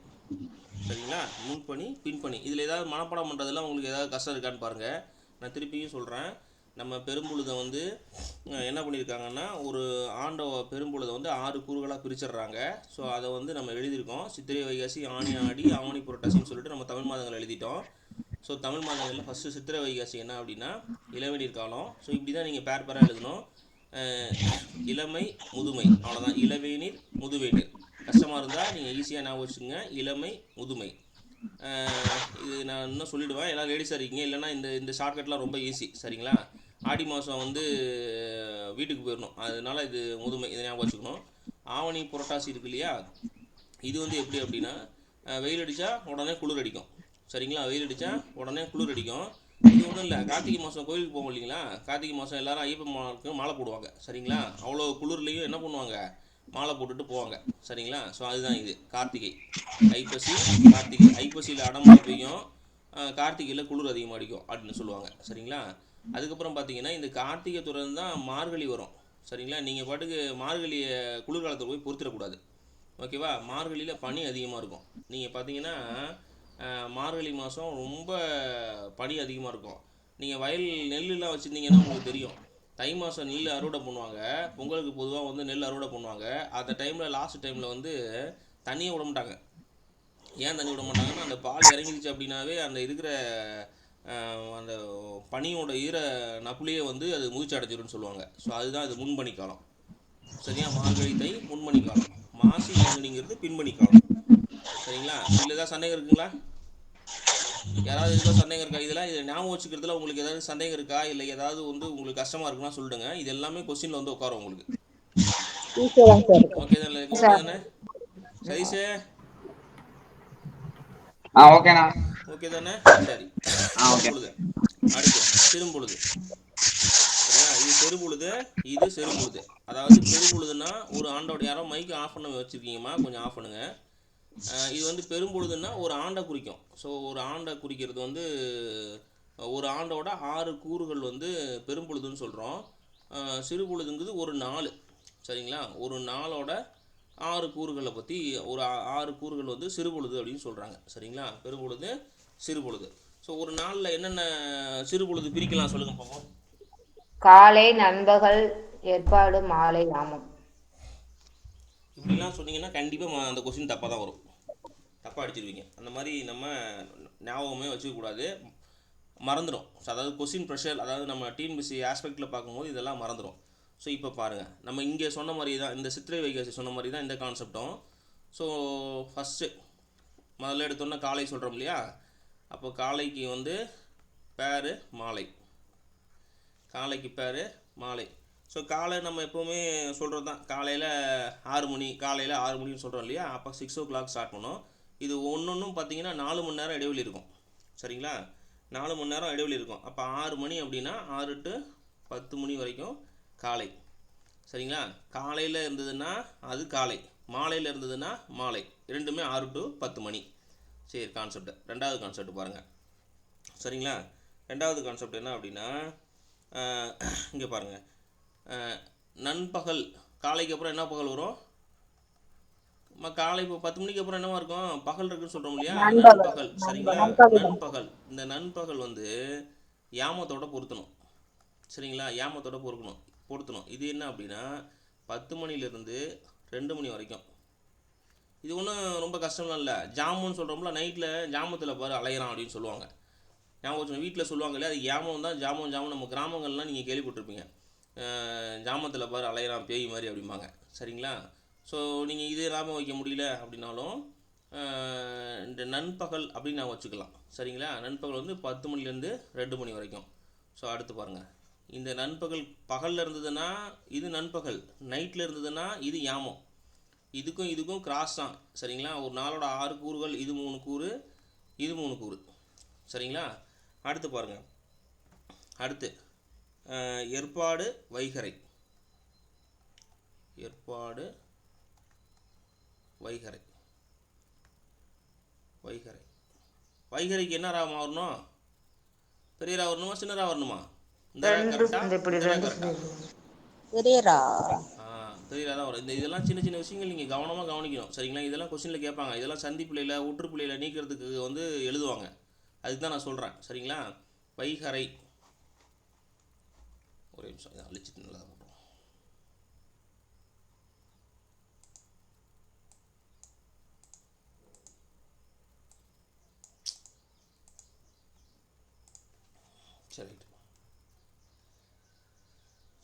சரிங்களா? முன்பனி, பின்பனி. இதில் ஏதாவது மனப்பாடம் பண்ணுறதுலாம் உங்களுக்கு ஏதாவது கஷ்டம் இருக்கான்னு பாருங்கள். நான் திருப்பியும் சொல்கிறேன். நம்ம பெரும்பொழுதை வந்து என்ன பண்ணியிருக்காங்கன்னா ஒரு ஆண்ட பெரும்பொழுதை வந்து 6 கூறுகளாக பிரிச்சிடுறாங்க. ஸோ அதை வந்து நம்ம எழுதியிருக்கோம். சித்திரை, வைகாசி, ஆனி, ஆடி, ஆவணி, புரட்டாசின்னு சொல்லிட்டு நம்ம தமிழ் மாதங்கள் எழுதிட்டோம். ஸோ தமிழ் மாதங்களில் ஃபஸ்ட்டு சித்திரை வைகாசி என்ன அப்படின்னா இளவேநீர் காலம். ஸோ இப்படி தான் நீங்கள் பேராக எழுதணும். அஹ், இளமை முதுமை அவ்வளோதான். இளவேநீர் முதுவேநீர். கஷ்டமாக இருந்தால் நீங்கள் ஈஸியாக ஞாபகம் வச்சுக்கோங்க. இளமை முதுமை. இது நான் இன்னும் சொல்லிவிடுவேன், எல்லாம் லேடிஸாக இருக்கீங்க. இல்லைனா இந்த இந்த ஷார்ட்கட்லாம் ரொம்ப ஈஸி. சரிங்களா? ஆடி மாதம் வந்து வீட்டுக்கு போயிடணும், அதனால இது முதுமை, இதை ஞாபகம் வச்சுக்கணும். ஆவணி புரட்டாசி இருக்கு இல்லையா, இது வந்து எப்படி அப்படின்னா வெயில் அடித்தா உடனே குளிர் அடிக்கும். சரிங்களா? வெயில் அடித்தா உடனே குளிர் அடிக்கும். இது ஒன்றும் இல்லை, கார்த்திகை மாதம் கோயிலுக்கு போவோம் இல்லைங்களா, கார்த்திகை மாதம் எல்லோரும் ஐயப்பன் மாலை போடுவாங்க. சரிங்களா? அவ்வளோ குளிர்லேயும் என்ன பண்ணுவாங்க, மாலை போட்டுட்டு போவாங்க. சரிங்களா? ஸோ அதுதான் இது கார்த்திகை. ஐப்பசி கார்த்திகை. ஐப்பசியில் அடமழை பெய்யும், கார்த்திகையில் குளிர் அதிகமாக அடிக்கும் அப்படின்னு சொல்லுவாங்க. சரிங்களா? அதுக்கப்புறம் பார்த்தீங்கன்னா இந்த கார்த்திகை தொடர்ந்து தான் மார்கழி வரும். சரிங்களா? நீங்கள் பாட்டுக்கு மார்கழியை குளிர்காலத்தில் போய் பொறுத்திடக்கூடாது. ஓகேவா? மார்கழியில் பனி அதிகமாக இருக்கும். நீங்கள் பார்த்தீங்கன்னா மார்கழி மாதம் ரொம்ப பனி அதிகமாக இருக்கும். நீங்கள் வயல் நெல்லுலாம் வச்சுருந்தீங்கன்னா உங்களுக்கு தெரியும். தை மாதம் நெல் அறுவடை பண்ணுவாங்க. பொங்கலுக்கு பொதுவாக வந்து நெல் அறுவடை பண்ணுவாங்க. அந்த டைமில் லாஸ்ட் டைமில் வந்து தண்ணியை விட மாட்டாங்க. ஏன் தண்ணி விட மாட்டாங்கன்னா, அந்த பால் இறங்கிடுச்சு அப்படின்னாவே அந்த இருக்கிற அந்த பனியோட ஈர நப்புலேயே வந்து அது முதிச்சு அடைச்சிரும்னு சொல்லுவாங்க. ஸோ அதுதான் இது முன்பனி காலம். சரியா? மார்கழி தை முன்பனி காலம், மாசி பங்குனிங்கிறது பின்பனி காலம். சரிங்களா? ஸோ இதில் ஏதாவது சந்தேகம் இருக்குங்களா? யாராவது எதுவும் சந்தேகம் இருக்கா? இதில் ஞாபகம் வச்சுக்கிறதுல உங்களுக்கு ஏதாவது சந்தேகம் இருக்கா? இல்லை ஏதாவது வந்து உங்களுக்கு கஷ்டமாக இருக்குன்னா சொல்லிடுங்க. இது எல்லாமே கொஸ்டினில் வந்து உட்காரும் உங்களுக்கு. ஓகே தானே? ஓகே தானே சதீஷே? ஓகேண்ணா. ஓகே தானே? சரி. ஓகே. பெரும்பொழுது. அடுத்து சிறும்பொழுது. சரியா? இது பெரும்பொழுது, இது செரும்பொழுது. அதாவது பெரும்பொழுதுன்னா ஒரு ஆண்டோட, யாரோ மைக்கு ஆஃப் பண்ண வச்சுருக்கீங்கம்மா, கொஞ்சம் ஆஃப் பண்ணுங்க. இது வந்து பெரும்பொழுதுன்னா ஒரு ஆண்டை குறிக்கும். ஸோ ஒரு ஆண்டை குறிக்கிறது வந்து ஒரு ஆண்டோட 6 கூறுகள் வந்து பெரும்பொழுதுன்னு சொல்கிறோம். சிறுபொழுதுங்கிறது ஒரு நாள். சரிங்களா? ஒரு நாளோட 6 கூறுகளை பற்றி ஒரு 6 கூறுகள் வந்து சிறுபொழுது அப்படின்னு சொல்கிறாங்க. சரிங்களா? பெரும்பொழுது, சிறுபொழுது. ஸோ ஒரு நாளில் என்னென்ன சிறுபொழுது பிரிக்கலாம் சொல்லுங்கள் பார்ப்போம். காலை, நண்பகல், ஏற்பாடு, மாலை, யாமம். இப்படிலாம் சொன்னீங்கன்னா கண்டிப்பாக அந்த கொஸ்டின் தப்பாக தான் வரும். தப்பாக அடிச்சிருவீங்க. அந்த மாதிரி நம்ம ஞாபகமே வச்சுக்கக்கூடாது, மறந்துடும். ஸோ அதாவது கொஸ்டின் ப்ரெஷர், அதாவது நம்ம டிஎன்பிஎஸ்சி ஆஸ்பெக்டில் பார்க்கும்போது இதெல்லாம் மறந்துடும். ஸோ இப்போ பாருங்கள், நம்ம இங்கே சொன்ன மாதிரி தான், இந்த சித்திரை வைகாசி சொன்ன மாதிரி தான் இந்த கான்செப்டும். ஸோ ஃபஸ்ட்டு முதல்ல எடுத்தோன்னா காலை சொல்கிறோம் இல்லையா, அப்போ காலைக்கு வந்து பேரு மாலை. காலைக்கு பேர் மாலை. ஸோ காலை நம்ம எப்போவுமே சொல்கிறது தான், காலையில் 6 மணி, காலையில் 6 மணின்னு சொல்கிறோம் இல்லையா, அப்போ 6 o'clock ஸ்டார்ட் பண்ணோம். இது ஒன்றும் பார்த்தீங்கன்னா 4 மணி நேரம் இடைவெளி இருக்கும். சரிங்களா? 4 மணி நேரம் இடைவெளி இருக்கும். அப்போ 6 மணி அப்படின்னா 6 to 10 மணி வரைக்கும் காலை. சரிங்களா? காலையில் இருந்ததுன்னா அது காலை, மாலையில் இருந்ததுன்னா மாலை. ரெண்டுமே 6 to 10 மணி. சரி, கான்செப்ட். ரெண்டாவது கான்செப்ட் பாருங்கள். சரிங்களா? ரெண்டாவது கான்செப்ட் என்ன அப்படின்னா, இங்கே பாருங்கள், நண்பகல். காலைக்கு அப்புறம் என்ன பகல் வரும்? காலை இப்போ 10 மணிக்கு அப்புறம் என்னவா இருக்கும்? பகல் இருக்குன்னு சொல்கிறோம் இல்லையா, நண்பகல். சரிங்களா? நண்பகல். இந்த நண்பகல் வந்து யாமத்தோட பொருத்தணும். சரிங்களா? யாமத்தோட பொருத்தணும். இது என்ன அப்படின்னா 10 மணிலேருந்து 2 மணி வரைக்கும். இது ஒன்றும் ரொம்ப கஷ்டம்லாம் இல்லை. ஜாமுன்னு சொல்கிறோம்ல, நைட்டில் ஜாமத்தில் பாரு அலையிறான் அப்படின்னு சொல்லுவாங்க. ஞாபகம் வீட்டில் சொல்லுவாங்க இல்லையா, அது யாமம் தான். ஜாமம் நம்ம கிராமங்கள்லாம் நீங்கள் கேள்விப்பட்டிருப்பீங்க. ஜாமத்தில் பாரு அலையிறான் பேய் மாதிரி அப்படிம்பாங்க. சரிங்களா? ஸோ நீங்கள் இதே ஞாபகம் வைக்க முடியல அப்படின்னாலும் இந்த நண்பகல் அப்படின்னு நான் வச்சுக்கலாம். சரிங்களா? நண்பகல் வந்து 10 மணிலேருந்து 2 மணி வரைக்கும். ஸோ அடுத்து பாருங்கள், இந்த நண்பகல் பகலில் இருந்ததுன்னா இது நண்பகல், நைட்டில் இருந்ததுன்னா இது யாமம். இதுக்கும் கிராஸ் தான். சரிங்களா? ஒரு நாளோட 6 கூறுகள், இது 3 கூறு, இது 3 கூறு. சரிங்களா? அடுத்து பாருங்கள், அடுத்து ஏற்பாடு, வைகறை. ஏற்பாடு, வைகறை. வைகறைக்கு என்ன ராகம் வரணும்? பெரிய ரா வரணுமா, சின்ன ரா வரணுமா? இந்த கரெக்டாக பெரியரா தான் வரும். இதெல்லாம் சின்ன சின்ன விஷயங்கள் நீங்கள் கவனமாக கவனிக்கணும். சரிங்களா? இதெல்லாம் கொஸ்டினில் கேட்பாங்க. இதெல்லாம் சந்திப்பிள்ளையில் உற்றுப்பிள்ளையில் நீக்கிறதுக்கு வந்து எழுதுவாங்க. அதுக்கு தான் நான் சொல்கிறேன். சரிங்களா? வைகறை. ஒரே நிமிஷம், இதை அழிச்சிட்டு நல்லா போட்டோம்.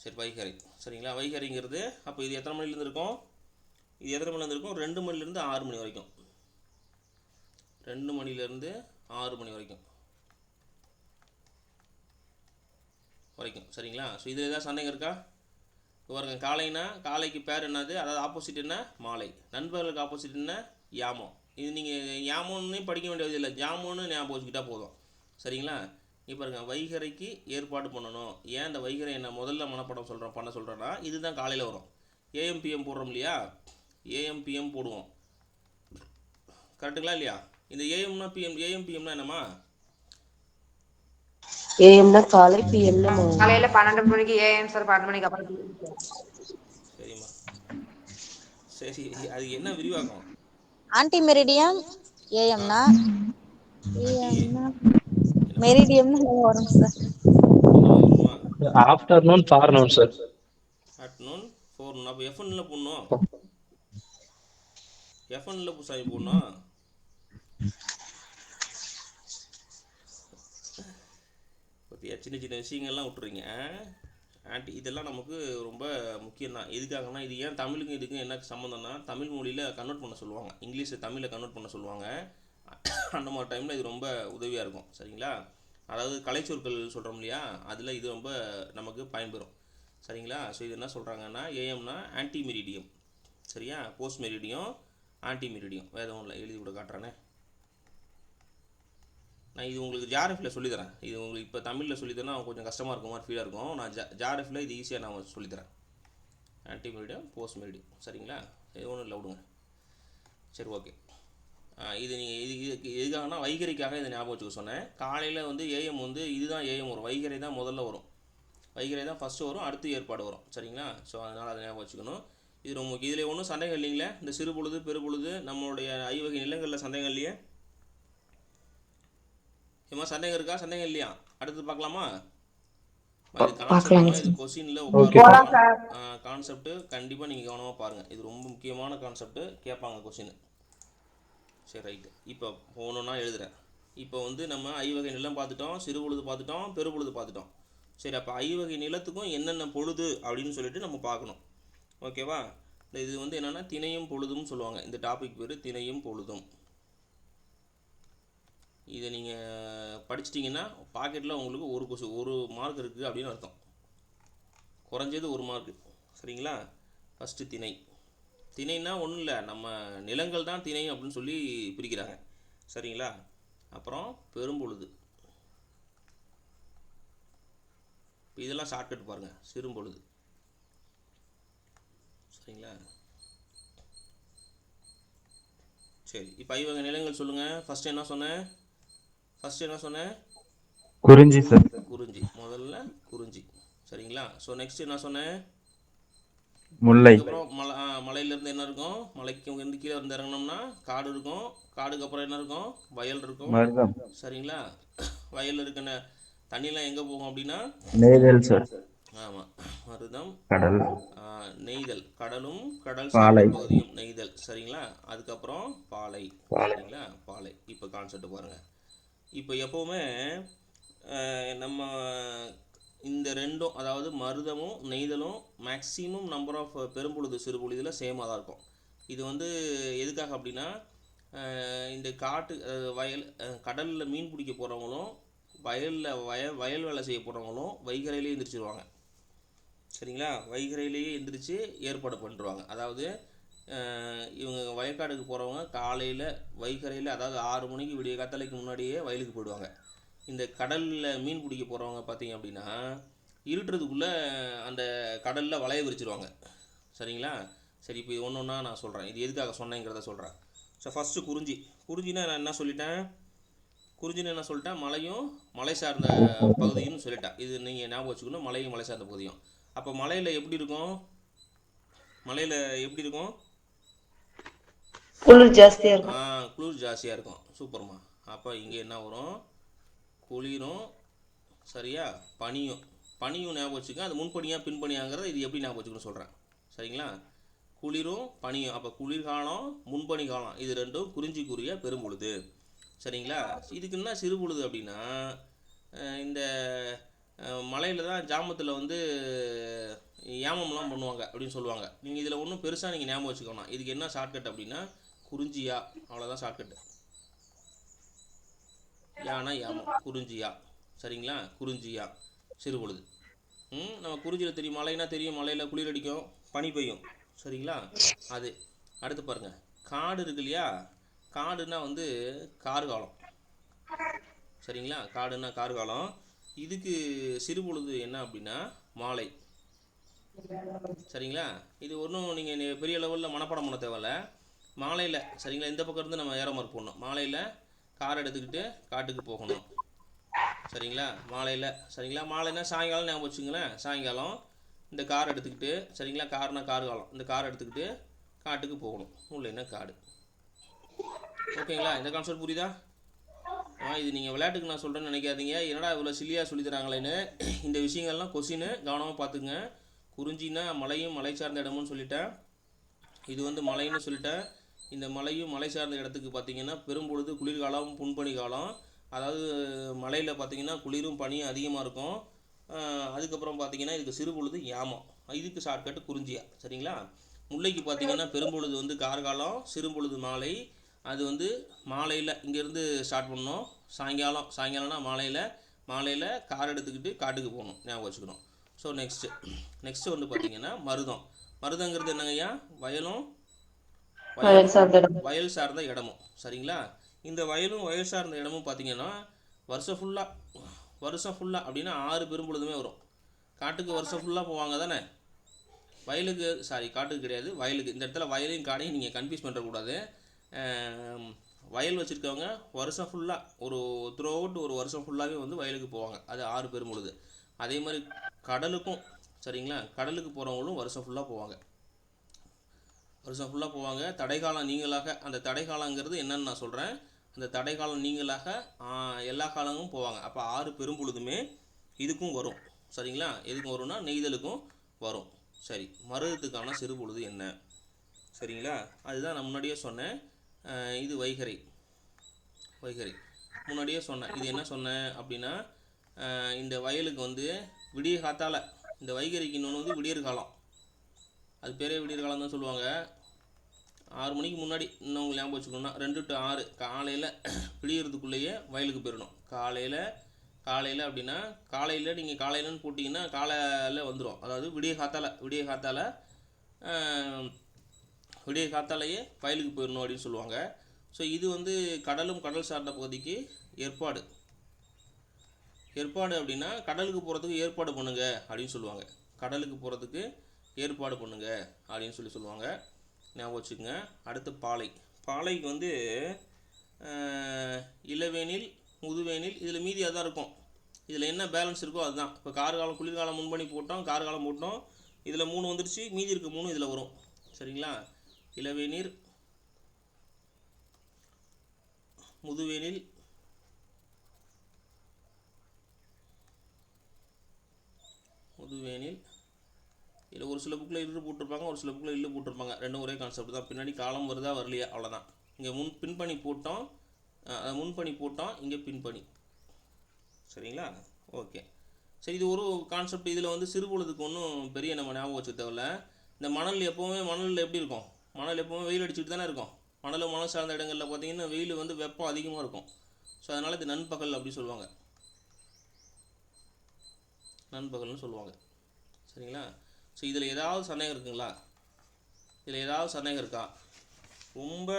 சரி, வைகறை. சரிங்களா, வைகறைங்கிறது அப்போ இது எத்தனை மணிலேருந்து இருக்கும்? இது எத்தனை மணிலேருந்து இருக்கும்? 2 மணிலேருந்து 6 மணி வரைக்கும். 2 மணிலேருந்து 6 மணி வரைக்கும். சரிங்களா. ஸோ இதில் ஏதாவது சந்தேகம் இருக்கா? பாருங்க, காலைனா காலைக்கு பேர் என்னது, அதாவது ஆப்போசிட் என்ன? மாலை. நண்பர்களுக்கு ஆப்போசிட் என்ன? யாமம். இது நீங்கள் யாமோன்னு படிக்க வேண்டியது இல்லை, ஜாமோன்னு ஞாபகம் வச்சுக்கிட்டா போதும். சரிங்களா. இப்போ பாருங்க, வைகறைக்கு ஏற்பாடு பண்ணணும். ஏன் இந்த வைகறை என்ன முதல்ல மனப்படம் பண்ண சொல்கிறேன்னா, இதுதான் காலையில் வரும். ஏஎம்பிஎம் போடுறோம் இல்லையா, ஏஎம்பிஎம் போடுவோம். கரெக்டுங்களா இல்லையா? இந்த ஏஎம்னா பிஎம், ஏஎம்பிஎம்னா என்னம்மா? ஏஎம்னா காலை, பிஎம்னா காலையில 12 மணிக்கு ஏஎம் சார், 12 மணிக்கு அப்புறம் PM sir. சரிம்மா, சரி. அது என்ன விரிவாக்கம்? ஆன்டி மெரிடியம் ஏஎம்னா ஆண்டி மெரிடியம்னு வரும் சார். வருமா? Afternoon forenoon sir. Afternoon forenoon. அப்போ எஃப்என்ல போடணும், எஃப்என்ல சாமி போடணும். பற்றியா, சின்ன சின்ன விஷயங்கள்லாம் விட்டுறீங்க. ஆன்டி இதெல்லாம் நமக்கு ரொம்ப முக்கியம்தான். எதுக்காகனா, இது ஏன் தமிழுக்கும் இதுக்கும் என்ன சம்மந்தம்னா, தமிழ் மொழியில் கன்வெர்ட் பண்ண சொல்லுவாங்க, இங்கிலீஷை தமிழில் கன்வெர்ட் பண்ண சொல்லுவாங்க. அந்த மாதிரி டைமில் இது ரொம்ப உதவியாக இருக்கும். சரிங்களா. அதாவது கலைச்சொற்கள் சொல்கிறோம் இல்லையா, அதில் இது ரொம்ப நமக்கு பயன்பெறும். சரிங்களா. ஸோ இது என்ன சொல்கிறாங்கன்னா, ஏஎம்னா ஆன்டி மெரிடியம். சரியா, போஸ்ட் மெரிடியம், ஆன்டி மெரிடியம். வேறு ஒன்றும் இல்லை, எழுதி கூட காட்டுறேனே. நான் இது உங்களுக்கு ஜார்எஃபில் சொல்லித்தரேன். இது உங்களுக்கு இப்போ தமிழில் சொல்லித்தரேன்னா கொஞ்சம் கஷ்டமாக இருக்கும், மாதிரி ஃபீலாக இருக்கும். நான் ஜார்எஃபில் இது ஈஸியாக நான் சொல்லித்தரேன். Anti meridiem, post meridiem. சரிங்களா. இது ஒன்றும் இல்லை, விடுங்க. சரி, ஓகே. இது நீங்கள் இதுக்கு எதுக்காகனா வைகறைக்காக இதை ஞாபகம் வச்சுக்க சொன்னேன். காலையில் வந்து ஏஎம் வந்து இதுதான் ஏஎம் வரும், வைகறை தான் முதல்ல வரும், வைகறை தான் ஃபஸ்ட்டு வரும், அடுத்து ஏற்பாடு வரும். சரிங்களா. ஸோ அதனால் அதை ஞாபகம் வச்சுக்கணும். இது ரொம்ப இதில் ஒன்றும் சந்தேகம் இல்லைங்களே, இந்த சிறு பொழுது பெருபொழுது நம்மளுடைய ஐவகை நிலங்களில் சந்தேகம் இல்லையே? ஏமா சந்தேகம் இருக்கா? சந்தேகம் இல்லையா? அடுத்து பார்க்கலாமா? இது கொஸ்டினில் கான்செப்ட் கண்டிப்பாக நீங்கள் கவனமாக பாருங்கள். இது ரொம்ப முக்கியமான கான்செப்ட், கேட்பாங்க கொஸ்டின். சரி, ரைட்டு. இப்போ ஒன்றுன்னா எழுதுகிறேன். இப்போ வந்து நம்ம ஐவகை நிலம் பார்த்துட்டோம், சிறு பொழுது பார்த்துட்டோம், பெருபொழுது பார்த்துட்டோம். சரி, அப்போ ஐவகை நிலத்துக்கும் என்னென்ன பொழுது அப்படின்னு சொல்லிட்டு நம்ம பார்க்கணும். ஓகேவா. இது வந்து என்னென்னா திணையும் பொழுதும் சொல்லுவாங்க. இந்த டாபிக் பேர் திணையும் பொழுதும். இதை நீங்கள் படிச்சிட்டிங்கன்னா பாக்கெட்டில் உங்களுக்கு ஒரு மார்க் இருக்குது அப்படின்னு அர்த்தம், குறைஞ்சது 1 மார்க்கு. சரிங்களா. ஃபஸ்ட்டு திணை. திணைனா ஒன்றும் இல்லை, நம்ம நிலங்கள் தான் திணை அப்படின்னு சொல்லி பிரிக்கிறாங்க. சரிங்களா. அப்புறம் பெரும்பொழுது. இப்போ இதெல்லாம் ஷார்ட்கட் பாருங்கள். சிறும்பொழுது. சரிங்களா. சரி, இப்போ ஐவகை நிலங்கள் சொல்லுங்கள். ஃபஸ்ட்டு என்ன சொன்னேன்? குறிஞ்சி சார். குறிஞ்சி. முதல்ல குறிஞ்சி. சரிங்களா. ஸோ நெக்ஸ்ட் என்ன சொன்னேன்? முல்லை. அப்புறம் மலையிலேருந்து என்ன இருக்கும்? மலைக்கு இருந்து கீழே இருந்து இறங்கினோம்னா காடு இருக்கும். காடுக்கு அப்புறம் என்ன இருக்கும்? வயல் இருக்கும். சரிங்களா. வயலில் இருக்க தண்ணிலாம் எங்கே போகும் அப்படின்னா நெய்தல் சார். ஆமாம், மருதம், கடல், நெய்தல். கடலும் கடல் சார்ந்த பகுதியும் நெய்தல். சரிங்களா. அதுக்கப்புறம் பாலை. சரிங்களா, பாலை. இப்போ கான்செப்ட் பாருங்கள். இப்போ எப்போவுமே நம்ம இந்த ரெண்டும், அதாவது மருதமும் நெய்தலும் மேக்ஸிமம் நம்பர் ஆஃப் பெரும்பொழுது சிறுபொழுதில் சேமாக தான் இருக்கும். இது வந்து எதுக்காக அப்படின்னா, இந்த காட்டு வயல் கடலில் மீன் பிடிக்க போகிறவங்களும் வயல் வேலை செய்ய போகிறவங்களும் வைகரையிலே எந்திரிச்சிருவாங்க. சரிங்களா. வைகரையிலேயே எந்திரிச்சு ஏற்பாடு பண்ணிடுவாங்க. அதாவது இவங்க வயக்காடுக்கு போகிறவங்க காலையில் வைகரையில், அதாவது 6 மணிக்கு விடிய காத்தாலைக்கு முன்னாடியே வயலுக்கு போயிடுவாங்க. இந்த கடலில் மீன் பிடிக்க போகிறவங்க பார்த்திங்க அப்படின்னா இருட்டுறதுக்குள்ளே அந்த கடலில் வலையை விரிச்சிருவாங்க. சரிங்களா. சரி, இப்போ இது ஒன்று ஒன்றா நான் சொல்கிறேன். இது எதுக்காக சொன்னேங்கிறத சொல்கிறேன். ஸோ ஃபஸ்ட்டு குறிஞ்சினா நான் என்ன சொல்லிட்டேன்? மலையும் மலை சார்ந்த பகுதியும் சொல்லிட்டேன். இது நீங்கள் ஞாபகம் வச்சுக்கணும், மலையும் மலை சார்ந்த பகுதியும். அப்போ மலையில் எப்படி இருக்கும்? குளிர் ஜாஸ்தியாக இருக்கும். குளிர் ஜாஸ்தியாக இருக்கும். சூப்பர்மா. அப்போ இங்கே என்ன வரும்? குளிரும், சரியா, பனியும் ஞாபகம் வச்சுக்கோங்க. அது முன்பனியாக பின்பனியாங்கிறத இது எப்படி ஞாபகம் வச்சுக்கணும்னு சொல்கிறேன். சரிங்களா. குளிரும் பனியும். அப்போ குளிர்காலம், முன்பனி காலம், இது ரெண்டும் குறிஞ்சிக்குரிய பெரும்பொழுது. சரிங்களா. இதுக்கு என்ன சிறுபொழுது அப்படின்னா, இந்த மலையில் தான் ஜாமத்தில் வந்து ஏமம்லாம் பண்ணுவாங்க அப்படின்னு சொல்லுவாங்க. நீங்கள் இதில் ஒன்றும் பெருசாக நீங்கள் ஞாபகம் வச்சுக்கணும். இதுக்கு என்ன ஷார்ட்கட் அப்படின்னா குறிஞ்சியா, அவ்வளோதான் ஷார்ட்கட்டு. யானா யாமம், குறிஞ்சியா. சரிங்களா? குறிஞ்சியா சிறுபொழுது. நம்ம குறிஞ்சியில் தெரியும், மலைனா தெரியும், மலையில் குளிர் அடிக்கும், பனி பெய்யும். சரிங்களா? அது அடுத்து பாருங்கள், காடு இருக்கு இல்லையா, காடுனா வந்து கார்காலம். சரிங்களா? காடுன்னா கார்காலம். இதுக்கு சிறுபொழுது என்ன அப்படின்னா மாலை. சரிங்களா? இது ஒன்றும் நீங்கள் பெரிய லெவலில் மனப்பாடம் பண்ண தேவையில்ல. மாலையில் சரிங்களா, இந்த பக்கம் இருந்து நம்ம ஏற மார்க் போடணும். மாலையில் கார் எடுத்துக்கிட்டு காட்டுக்கு போகணும். சரிங்களா? மாலையில் சரிங்களா, மாலைன்னா சாயங்காலம் ஞாபகம் வச்சுங்களேன். சாயங்காலம் இந்த கார் எடுத்துக்கிட்டு சரிங்களா, கார்னா கார்காலம், இந்த கார் எடுத்துக்கிட்டு காட்டுக்கு போகணும். முல்லைன்னா காடு. ஓகேங்களா? இந்த கான்செப்ட் புரியுதா? இது நீங்கள் விளையாட்டுக்கு நான் சொல்கிறேன்னு நினைக்காதீங்க, என்னடா இவ்வளோ சில்லியாக சொல்லி தராங்களேன்னு. இந்த விஷயங்கள்லாம் கொஸ்டின்னு கவனமாக பார்த்துங்க. குறிஞ்சின்னா மலையும் மலை சார்ந்த இடமுன்னு சொல்லிட்டேன். இது வந்து மலைன்னு சொல்லிட்டேன். இந்த மலையும் மலை சார்ந்த இடத்துக்கு பார்த்திங்கன்னா பெரும்பொழுது குளிர்காலம், புன்பனி காலம். அதாவது மலையில் பார்த்திங்கன்னா குளிரும் பனியும் அதிகமாக இருக்கும். அதுக்கப்புறம் பார்த்திங்கன்னா இதுக்கு சிறுபொழுது யாமம். இதுக்கு ஷார்ட்கட்டு குறிஞ்சியா. சரிங்களா? முல்லைக்கு பார்த்திங்கன்னா பெரும்பொழுது வந்து கார்காலம், சிறுபொழுது மாலை. அது வந்து மாலையில் இங்கேருந்து ஸ்டார்ட் பண்ணோம். சாயங்காலம்னா மாலையில் கார் எடுத்துக்கிட்டு காட்டுக்கு போகணும், ஞாபகம் வச்சுக்கணும். ஸோ நெக்ஸ்ட்டு வந்து பார்த்திங்கன்னா மருதங்கிறது என்னங்கய்யா, வயல் சார்ந்த இடமும். சரிங்களா? இந்த வயல் சார்ந்த இடமும் பார்த்திங்கன்னா வருஷம் ஃபுல்லாக அப்படின்னா 6 பெரும்பொழுதுமே வரும். காட்டுக்கு வருஷம் ஃபுல்லாக போவாங்க தானே, காட்டுக்கு கிடையாது, வயலுக்கு. இந்த இடத்துல வயலையும் காடையும் நீங்கள் கன்ஃபியூஸ் பண்ணுறக்கூடாது. வயல் வச்சுருக்கவங்க வருஷம் ஃபுல்லாக ஒரு வருஷம் ஃபுல்லாகவே வந்து வயலுக்கு போவாங்க. அது 6 பெரும்பொழுது. அதே மாதிரி கடலுக்கும் சரிங்களா, கடலுக்கு போகிறவங்களும் வருஷம் ஃபுல்லாக போவாங்க. தடைக்காலம் நீங்களாக, அந்த தடைக்காலங்கிறது என்னன்னு நான் சொல்கிறேன். அந்த தடைக்காலம் நீங்களாக எல்லா காலமும் போவாங்க. அப்போ 6 பெரும்பொழுதுமே இதுக்கும் வரும். சரிங்களா? எதுக்கும் வரும்னா நெய்தலுக்கும் வரும். சரி, மருதத்துக்கான சிறுபொழுது என்ன? சரிங்களா? அதுதான் நான் முன்னாடியே சொன்னேன். இது வைகறை முன்னாடியே சொன்னேன். இது என்ன சொன்னேன் அப்படின்னா, இந்த வயலுக்கு வந்து விடிய காத்தால், இந்த வைகறைக்கு இன்னொன்று வந்து விடியற் காலம். அது பேரே விடியற் காலம் தான் சொல்லுவாங்க. 6 மணிக்கு முன்னாடி இன்னும் உங்களுக்கு ஞாபகம் வச்சுக்கணுன்னா 2 to 6 காலையில் விடியறதுக்குள்ளேயே வயலுக்கு போயிடணும். காலையில் அப்படின்னா நீங்கள் காலையிலன்னு போட்டிங்கன்னா காலையில் வந்துடும். அதாவது விடிய காத்தாலேயே வயலுக்கு போயிடணும் அப்படின்னு சொல்லுவாங்க. ஸோ இது வந்து கடலும் கடல் சார்ந்த பகுதிக்கு ஏற்பாடு அப்படின்னா கடலுக்கு போகிறதுக்கு ஏற்பாடு பண்ணுங்க அப்படின்னு சொல்லுவாங்க. கடலுக்கு போகிறதுக்கு ஏற்பாடு பண்ணுங்க அப்படின்னு சொல்லுவாங்க. ஞாபகம் வச்சுக்கோங்க. அடுத்து பாலைக்கு வந்து இளவேனில், முதுவேனில், இதில் மீதி அதான் இருக்கும். இதில் என்ன பேலன்ஸ் இருக்கோ அதுதான். இப்போ கார்காலம், குளிர்காலம் முன்பணி போட்டோம், கார்காலம் போட்டோம், இதில் 3 வந்துருச்சு, மீதி இருக்க 3 இதில் வரும். சரிங்களா? இளவேநீர், முதுவேனில், இதில் ஒரு சில புக்கில் இரு போட்டிருப்பாங்க, ஒரு சில புக்கில் இல்லு போட்டிருப்பாங்க. ரெண்டும் ஒரே கான்செப்ட் தான். பின்னாடி காலம் வருதா வரலையா அவ்வளோதான். இங்கே பின்பணி போட்டோம், இங்கே பின்பணி. சரிங்களா? ஓகே. சரி, இது ஒரு கான்செப்ட். இதில் வந்து சிறுபொழுதுக்கு ஒன்றும் பெரிய நம்ம ஞாபகம் வச்சு தேவையில்ல. இந்த மணலில் எப்படி இருக்கும்? மணல் எப்போவுமே வெயில் அடிச்சுட்டு தானே இருக்கும். மணல் சார்ந்த இடங்களில் பார்த்திங்கன்னா வெயில் வந்து வெப்பம் அதிகமாக இருக்கும். ஸோ அதனால் இது நண்பகல் அப்படி சொல்லுவாங்க, நண்பகல்னு சொல்லுவாங்க. சரிங்களா? ஸோ இதில் ஏதாவது சந்தேகம் இருக்குங்களா? ரொம்ப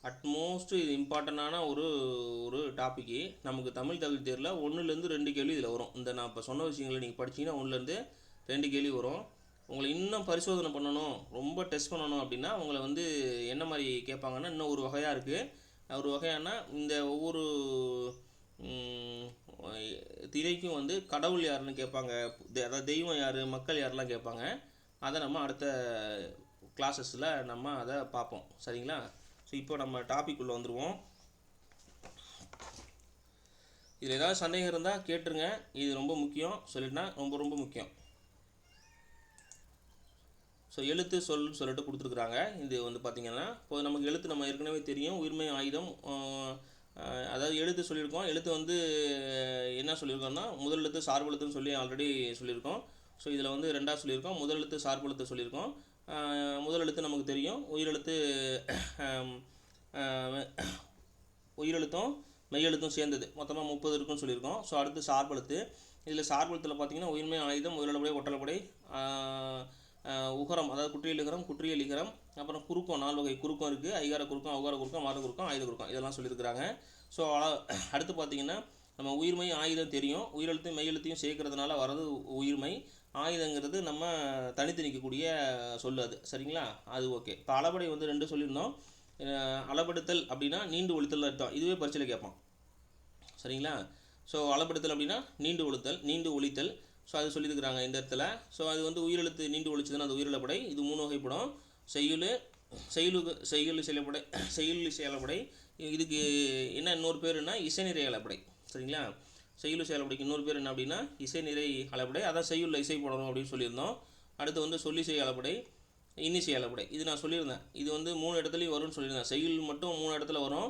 அட்மோஸ்ட்டு இது இம்பார்ட்டண்டான ஒரு டாப்பிக்கு. நமக்கு தமிழ் தகுதி தேர்வில் 1 to 2 கேள்வி இதில் வரும். இந்த நான் இப்போ சொன்ன விஷயங்களை நீங்கள் படிச்சிங்கன்னா 1 to 2 கேள்வி வரும். உங்களை இன்னும் பரிசோதனை பண்ணணும், ரொம்ப டெஸ்ட் பண்ணணும் அப்படின்னா உங்களை வந்து என்ன மாதிரி கேட்பாங்கன்னா, இன்னும் ஒரு வகையாக இருக்குது. ஒரு வகையானா இந்த ஒவ்வொரு திரைக்கும் வந்து கடவுள் யாருன்னு கேட்பாங்க, அதாவது தெய்வம் யார், மக்கள் யாரெல்லாம் கேட்பாங்க. அதை நம்ம அடுத்த கிளாஸஸில் நம்ம அதை பார்ப்போம். சரிங்களா? ஸோ இப்போ நம்ம டாபிக் உள்ள வந்துடுவோம். இதில் ஏதாவது சந்தேகம் இருந்தால் கேட்டுருங்க. இது ரொம்ப முக்கியம், சொல்லிட்டுனா ரொம்ப முக்கியம். ஸோ எழுத்து சொல்லிட்டு கொடுத்துருக்குறாங்க. இது வந்து பார்த்திங்கன்னா இப்போ நமக்கு எழுத்து நம்ம ஏற்கனவே தெரியும். உயிர்மை ஆயுதம், அதாவது எழுத்து சொல்லியிருக்கோம். எழுத்து வந்து என்ன சொல்லியிருக்கோம்னா முதல் எழுத்து சார்பு எழுத்துன்னு சொல்லி ஆல்ரெடி சொல்லியிருக்கோம். ஸோ இதில் வந்து ரெண்டாக சொல்லியிருக்கோம். முதல் எழுத்து சார்பு எழுத்து சொல்லியிருக்கோம். முதல் எழுத்து நமக்கு தெரியும். உயிரெழுத்து உயிரெழுத்தும் மெய்யெழுத்தும் சேர்ந்தது மொத்தமாக 30 இருக்குன்னு சொல்லியிருக்கோம். ஸோ அடுத்து சார்பெழுத்து. இதில் சார்பெழுத்தில் பார்த்தீங்கன்னா உயிர்மை, ஆயுதம், உயிரிழப்படை, ஒற்றலப்படை, உகரம் அதாவது குற்றியல் இகரம், குற்றியல் இகரம், அப்புறம் குறுக்கம் 4 வகை குறுக்கம் இருக்குது. ஐகார குறுக்கம், ஔகார குறுக்கம், மாத குறுக்கம், ஆயுத குறுக்கம் இதெல்லாம் சொல்லியிருக்கிறாங்க. ஸோ அடுத்து பார்த்தீங்கன்னா நம்ம உயிர்மை ஆயுதம் தெரியும். உயிரெழுத்தையும் மெய்யெழுத்தையும் சேர்க்கறதுனால வர்றது உயிர்மை. ஆயுதங்கிறது நம்ம தனித்து நிற்கக்கூடிய சொல் அது. சரிங்களா? அது ஓகே. இப்போ அளபடை வந்து 2 சொல்லியிருந்தோம். அளபடுத்தல் அப்படின்னா நீண்டு ஒழித்தல் அர்த்தம். இதுவே பரீட்சையில் கேட்பான். சரிங்களா? ஸோ அளபடுத்தல் அப்படின்னா நீண்டு ஒழித்தல். ஸோ அது சொல்லியிருக்கிறாங்க இந்த இடத்துல. ஸோ அது வந்து உயிரெழுத்து நீண்டு ஒழிச்சதுன்னா அது உயிரிழப்படை. இது 3 வகைப்படும். செய்யுள் செயலப்படை. இதுக்கு என்ன இன்னொரு பேர் என்ன? இசைநிறை அளப்படை. சரிங்களா? செய்யுள் செயலப்படைக்கு இன்னொரு பேர் என்ன அப்படின்னா இசைநிறை அளப்படை. அதான் செய்யுள்ள இசை போடணும் அப்படின்னு சொல்லியிருந்தோம். அடுத்து வந்து சொல்லிசை அளப்படை, இன்னிசை அளப்படை. இது நான் சொல்லியிருந்தேன். இது வந்து 3 இடத்துலையும் வரும்னு சொல்லியிருந்தேன். செய்யுள் மட்டும் 3 இடத்துல வரும்.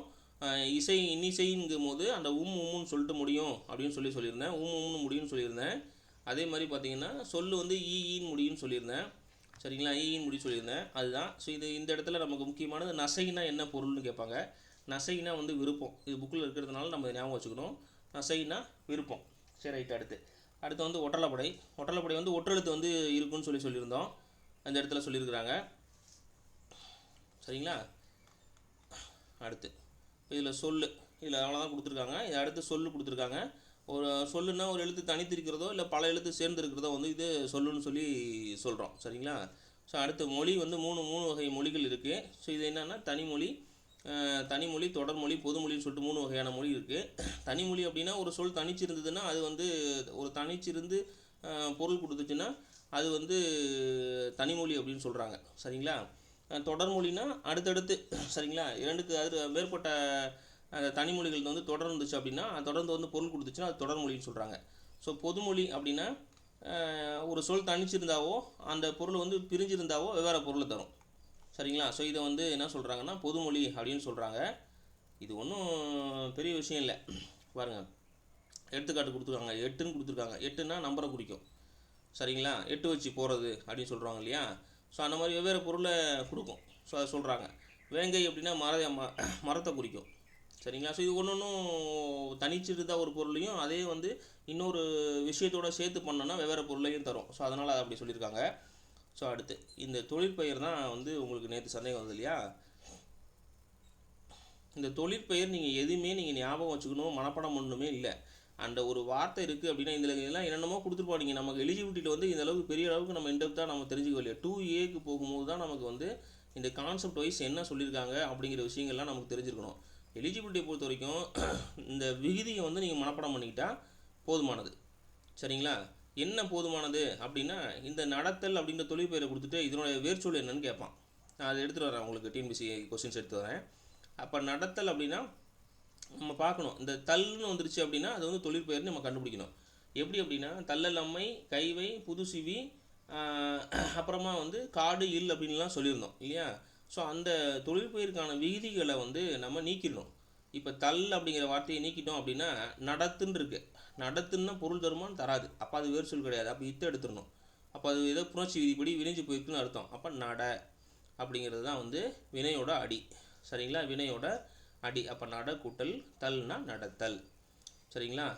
இசை இன்னிசைங்கும் போது அந்த உம்முன்னு சொல்லிட்டு முடியும் அப்படின்னு சொல்லியிருந்தேன். உம்முன்னு முடியும்னு சொல்லியிருந்தேன். அதே மாதிரி பார்த்தீங்கன்னா சொல்லு வந்து ஈன்னு முடியும்னு சொல்லியிருந்தேன். சரிங்களா? ஈன்னு முடி சொல்லியிருந்தேன். அதுதான். ஸோ இந்த இடத்துல நமக்கு முக்கியமானது நசைனா என்ன பொருள்னு கேட்பாங்க. நசைனா வந்து விருப்பம். இது புக்கில் இருக்கிறதுனால நம்ம ஞாபகம் வச்சுக்கணும். நசைனா விருப்பம். சரி, ரைட். அடுத்து வந்து ஒற்றலப்படை. ஒற்றலப்படை வந்து ஒற்றெழுத்து வந்து இருக்குன்னு சொல்லியிருந்தோம். அந்த இடத்துல சொல்லியிருக்கிறாங்க. சரிங்களா? அடுத்து இதில் இதில் அவ்வளோதான் கொடுத்துருக்காங்க. இது அடுத்து கொடுத்துருக்காங்க. ஒரு சொல்லுன்னா ஒரு எழுத்து தனித்திருக்கிறதோ இல்லை பல எழுத்து சேர்ந்துருக்கிறதோ வந்து இது சொல்லுன்னு சொல்லி சொல்கிறோம். சரிங்களா? ஸோ அடுத்து மொழி வந்து மூணு வகை மொழிகள் இருக்குது. ஸோ இது என்னென்னா தனிமொழி, தொடர்மொழி, பொதுமொழின்னு சொல்லிட்டு 3 வகையான மொழி இருக்குது. தனிமொழி அப்படின்னா ஒரு சொல் தனிச்சிருந்ததுன்னா அது வந்து ஒரு தனிச்சிருந்து பொருள் கொடுத்துச்சுன்னா அது வந்து தனிமொழி அப்படின்னு சொல்கிறாங்க. சரிங்களா? தொடர்மொழினா அடுத்தடுத்து. சரிங்களா? 2க்கு அது மேற்பட்ட அந்த தனிமொழிகள் வந்து தொடர்ந்துச்சு அப்படின்னா தொடர்ந்து வந்து பொருள் கொடுத்துச்சுன்னா அது தொடர்மொழின்னு சொல்கிறாங்க. ஸோ பொதுமொழி அப்படின்னா ஒரு சொல் தனிச்சிருந்தாவோ அந்த பொருள் வந்து பிரிஞ்சிருந்தாவோ வெவ்வேறு பொருளை தரும். சரிங்களா? ஸோ இதை வந்து என்ன சொல்கிறாங்கன்னா பொதுமொழி அப்படின்னு சொல்கிறாங்க. இது ஒன்றும் பெரிய விஷயம் இல்லை. பாருங்கள், எடுத்துக்காட்டு கொடுத்துருக்காங்க. 8ன்னு கொடுத்துருக்காங்க. 8ன்னா நம்பரை குறிக்கும். சரிங்களா? 8 வச்சு போகிறது அப்படின்னு சொல்கிறாங்க இல்லையா? ஸோ அந்த மாதிரி வெவ்வேறு பொருளை கொடுக்கும். ஸோ அதை சொல்கிறாங்க. வேங்கை அப்படின்னா மரத்தை குறிக்கும். சரிங்களா? ஸோ இது ஒன்றும் தனிச்சிருந்தால் ஒரு பொருளையும் அதே வந்து இன்னொரு விஷயத்தோட சேர்த்து பண்ணோன்னா வெவ்வேறு பொருளையும் தரும். ஸோ அதனால் அதை அப்படி சொல்லியிருக்காங்க. ஸோ அடுத்து இந்த தொழிற்பெயர் தான் வந்து உங்களுக்கு நேற்று சந்தேகம் வந்தது இல்லையா? இந்த தொழிற்பெயர் நீங்கள் எதுவுமே நீங்கள் ஞாபகம் வச்சுக்கணும், மனப்பாடம் ஒன்றுமே இல்லை. அந்த ஒரு வார்த்தை இருக்குது அப்படின்னா இதில் எல்லாம் என்னென்னமோ கொடுத்துருப்பாங்க. நமக்கு எலிஜிபிலிட்டியில் வந்து இந்த அளவுக்கு பெரிய அளவுக்கு நம்ம இன்டெப்த்தாக நம்ம தெரிஞ்சுக்க இல்லையா? 2Aக்கு போகும்போது தான் நமக்கு வந்து இந்த கான்செப்ட் வைஸ் என்ன சொல்லியிருக்காங்க அப்படிங்கிற விஷயங்கள்லாம் நமக்கு தெரிஞ்சிருக்கணும். எலிஜிபிலிட்டியை பொறுத்த வரைக்கும் இந்த விகுதியை வந்து நீங்கள் மனப்பாடம் பண்ணிக்கிட்டால் போதுமானது. சரிங்களா? என்ன போதுமானது அப்படின்னா இந்த நடத்தல் அப்படின்ற தொழிற்பெயரை கொடுத்துட்டு இதனுடைய வேர்ச்சொல் என்னன்னு கேட்பான். நான் அதை எடுத்துகிட்டு வரேன் உங்களுக்கு. டிஎன்பிசி கொஸ்டின்ஸ் எடுத்து வரேன். அப்போ நடத்தல் அப்படின்னா நம்ம பார்க்கணும். இந்த தல்னு வந்துருச்சு அப்படின்னா அது வந்து தொழிற்பெயர்னு நம்ம கண்டுபிடிக்கணும். எப்படி அப்படின்னா தள்ளல் அம்மை, கைவை, புதுசிவி, அப்புறமா வந்து காடு இல் அப்படின்லாம் சொல்லியிருந்தோம் இல்லையா? ஸோ அந்த தொழிற்பெயருக்கான விகுதிகளை வந்து நம்ம நீக்கிடணும். இப்போ தல் அப்படிங்கிற வார்த்தையை நீக்கிட்டோம் அப்படின்னா நடத்துன்னு இருக்குது. நடத்துன்னா பொருள் தருமான்னு தராது. அப்போ அது வேறு சொல் கிடையாது. அப்போ இத்தை எடுத்துடணும். அப்போ அது ஏதோ புணர்ச்சி விதிப்படி விரிஞ்சு போயிருக்குன்னு அர்த்தம். அப்போ நட அப்படிங்கிறது தான் வந்து வினையோட அடி. சரிங்களா? வினையோட அடி. அப்போ நட கூட்டல் தல்னா நடத்தல். சரிங்களா?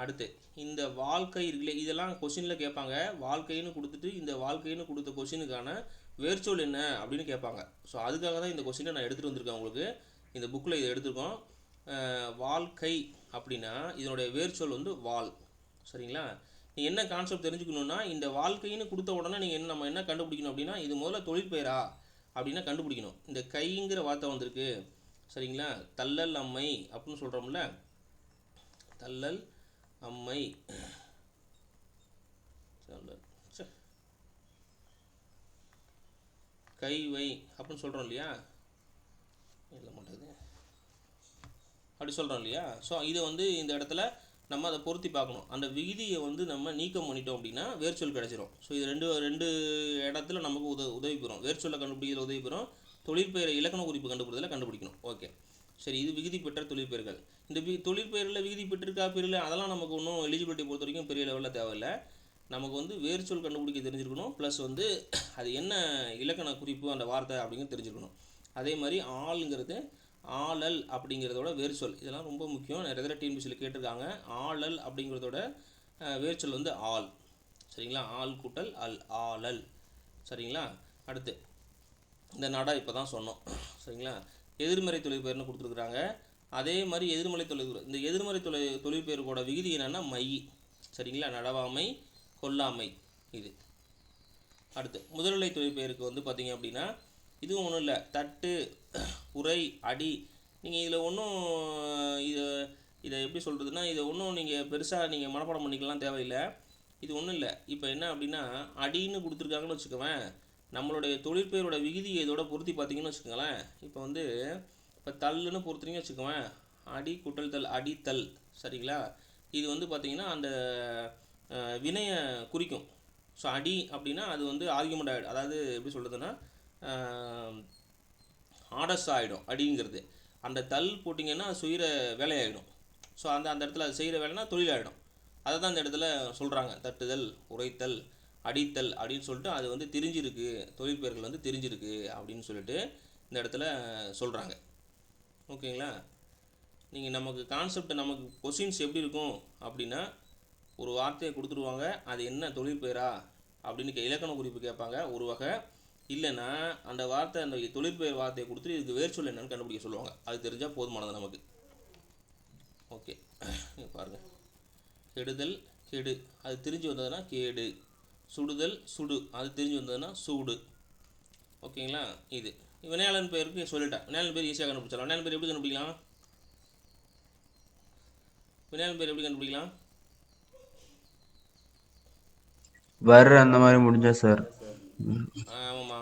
அடுத்து இந்த வாழ்க்கை இருக்குல்ல, இதெல்லாம் கொஷினில் கேட்பாங்க. வாழ்க்கைன்னு கொடுத்துட்டு இந்த வாழ்க்கைன்னு கொடுத்த கொஷினுக்கான வேர்ச்சொல் என்ன அப்படின்னு கேட்பாங்க. ஸோ அதுக்காக தான் இந்த கொஷினை நான் எடுத்துகிட்டு வந்திருக்கேன் உங்களுக்கு. இந்த புக்கில் இதை எடுத்திருக்கோம். வாழ்க்கை அப்படின்னா இதனுடைய வேர்ச்சொல் வந்து வாள். சரிங்களா? நீங்கள் என்ன கான்செப்ட் தெரிஞ்சுக்கணுன்னா இந்த வாழ்க்கைன்னு கொடுத்த உடனே நீங்கள் நம்ம என்ன கண்டுபிடிக்கணும் அப்படின்னா இது முதல்ல தொழிற்பெயரா அப்படின்னா கண்டுபிடிக்கணும். இந்த கைங்கிற வார்த்தை வந்திருக்கு. சரிங்களா? தள்ளல் அம்மை அப்படின்னு சொல்கிறோம்ல, தள்ளல் அம்மை, கைவை அப்படின்னு சொல்கிறோம் இல்லையா? இல்லை மாட்டேங்குது அப்படி சொல்கிறோம் இல்லையா? ஸோ இதை வந்து இந்த இடத்துல நம்ம அதை பொருத்தி பார்க்கணும். அந்த விகுதியை வந்து நம்ம நீக்கம் பண்ணிட்டோம் அப்படின்னா வேர்ச்சொல் கிடச்சிரும். ஸோ இது ரெண்டு இடத்துல நமக்கு உதவி பெறும். வேர்ச்சொல்லை கண்டுபிடிக்கிறதுல உதவி பெறும். தொழிற்பெயரை இலக்கண குறிப்பு கண்டுபிடிக்கிறதுல கண்டுபிடிக்கணும். ஓகே. சரி, இது விகுதி பெற்ற தொழிற்பெயர்கள். இந்த தொழிற்பெயர்களில் விகுதி பெற்றிருக்கா பெரியல அதெல்லாம் நமக்கு ஒன்றும் எலிஜிபிலிட்டி பொறுத்த வரைக்கும் பெரிய லெவலில் தேவையில்லை. நமக்கு வந்து வேர் சொல் கண்டுபிடிக்க தெரிஞ்சிருக்கணும், ப்ளஸ் வந்து அது என்ன இலக்கண குறிப்பு அந்த வார்த்தை அப்படிங்கிறது தெரிஞ்சிருக்கணும். அதே மாதிரி ஆளுங்கிறது ஆளல் அப்படிங்கிறதோட வேர் சொல், இதெல்லாம் ரொம்ப முக்கியம். நிறைய தடவை டிஎன்பிசியில் கேட்டிருக்காங்க. ஆளல் அப்படிங்கிறதோட வேர் சொல் வந்து ஆள். சரிங்களா, ஆள் கூட்டல் அல், ஆளல். சரிங்களா, அடுத்து இந்த நட இப்போ தான் சொன்னோம். சரிங்களா, எதிர்மறை தொழிற்பெயர்னு கொடுத்துருக்குறாங்க. அதே மாதிரி இந்த எதிர்மறை தொழிற்பெயர்க்கோட விகுதி என்னென்னா மை. சரிங்களா, நடவாமை, கொல்லாமை. இது அடுத்து முதல்நிலை தொழிற்பெயருக்கு வந்து பார்த்திங்க அப்படின்னா இதுவும் ஒன்றும் இல்லை, தட்டு, உரை, அடி. நீங்கள் இதில் ஒன்றும் இதை எப்படி சொல்கிறதுனா, இதை ஒன்றும் நீங்கள் பெருசாக நீங்கள் மனப்பாடம் பண்ணிக்கலாம் தேவையில்லை. இது ஒன்றும் இல்லை. இப்போ என்ன அப்படின்னா அடின்னு கொடுத்துருக்காங்கன்னு வச்சுக்கோவேன், நம்மளுடைய தொழிற்பெயரோட விகுதி இதோட பொருத்தி பார்த்தீங்கன்னு வச்சுக்கோங்களேன். இப்போ தள்ளுன்னு பொறுத்துறீங்கன்னு வச்சுக்கோவேன், அடி கூட்டல் தல், அடித்தல். சரிங்களா, இது வந்து பார்த்திங்கன்னா அந்த வினையை குறிக்கும். ஸோ அடி அப்படின்னா அது வந்து ஆர்கியூமெண்ட் ஆகிடும், அதாவது எப்படி சொல்கிறதுன்னா ஆடஸ் ஆகிடும் அடிங்கிறது. அந்த தல் போட்டிங்கன்னா அது செய்கிற வேலையாகிடும். ஸோ அந்த இடத்துல அது செய்கிற வேலைனா தொழிலாகிடும். அதை தான் இந்த இடத்துல சொல்கிறாங்க, தட்டுதல், உரைத்தல், அடித்தல் அப்படின்னு சொல்லிட்டு அது வந்து தெரிஞ்சிருக்கு, தொழிற்பெயர்கள் வந்து தெரிஞ்சிருக்கு அப்படின்னு சொல்லிட்டு இந்த இடத்துல சொல்கிறாங்க. ஓகேங்களா, நீங்கள் நமக்கு கான்செப்ட், நமக்கு கொஷின்ஸ் எப்படி இருக்கும் அப்படின்னா, ஒரு வார்த்தையை கொடுத்துருவாங்க, அது என்ன தொழிற்பெயரா அப்படின்னு இலக்கண குறிப்பு கேட்பாங்க ஒரு வகை. இல்லைன்னா அந்த வார்த்தை, அந்த தொழிற்பெயர் வார்த்தையை கொடுத்துட்டு இதுக்கு வேர் சொல் என்னன்னு கண்டுபிடிக்க சொல்லுவாங்க. அது தெரிஞ்சால் போதுமானது நமக்கு. ஓகே, பாருங்கள், கெடுதல், கெடு, அது தெரிஞ்சு வந்ததுன்னா கேடு. சுடுதல், சுடு, அது தெரிஞ்சு வந்ததுன்னா சூடு. ஓகேங்களா, இது வினையாளன் பெயருக்கு சொல்லிட்டேன். வினையாளன் பேர் ஈஸியாக கண்டுபிடிச்சலாம். வினையாளன் பேர் எப்படி கண்டுபிடிக்கலாம்? வினையாளன் பேர் எப்படி கண்டுபிடிக்கலாம்? வர்ற அந்த மாதிரி முடிஞ்சா சார். ஆமாம்மா,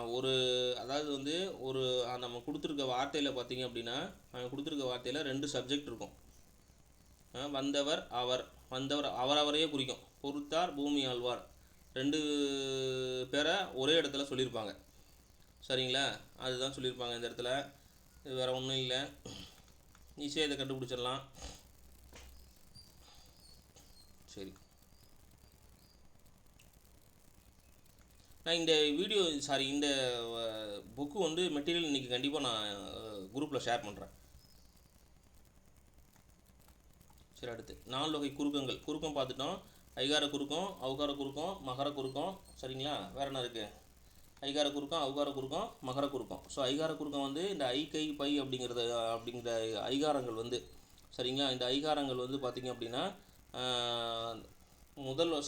அதாவது வந்து நம்ம கொடுத்துருக்க வார்த்தையில் பார்த்தீங்க அப்படின்னா, அவன் கொடுத்துருக்க வார்த்தையில் 2 சப்ஜெக்ட் இருக்கும். வந்தவர், அவர். வந்தவர் அவரையே குறிக்கும். பொறுத்தார், பூமி ஆழ்வார், 2 பேரை ஒரே இடத்துல சொல்லியிருப்பாங்க. சரிங்களா, அதுதான் சொல்லியிருப்பாங்க இந்த இடத்துல. இது வேறு ஒன்றும் இல்லை, ஈஸியாக இதை கண்டுபிடிச்சிடலாம். சரி, நான் இந்த இந்த புக்கு வந்து மெட்டீரியல் இன்றைக்கி கண்டிப்பாக நான் குரூப்பில் ஷேர் பண்ணுறேன். சரி, அடுத்து 4 வகை குறுக்கங்கள். குறுக்கம் பார்த்துட்டோம். ஐகார குறுக்கம், அவுகார குறுக்கம், மகர குறுக்கம். சரிங்களா, வேறு என்ன இருக்குது? ஐகார குறுக்கம், அவுகார குறுக்கம், மகர குறுக்கம். ஸோ ஐகார குறுக்கம் வந்து இந்த ஐ, கை, பை அப்படிங்கிற ஐகாரங்கள் வந்து, சரிங்களா, இந்த ஐகாரங்கள் வந்து பார்த்திங்க அப்படின்னா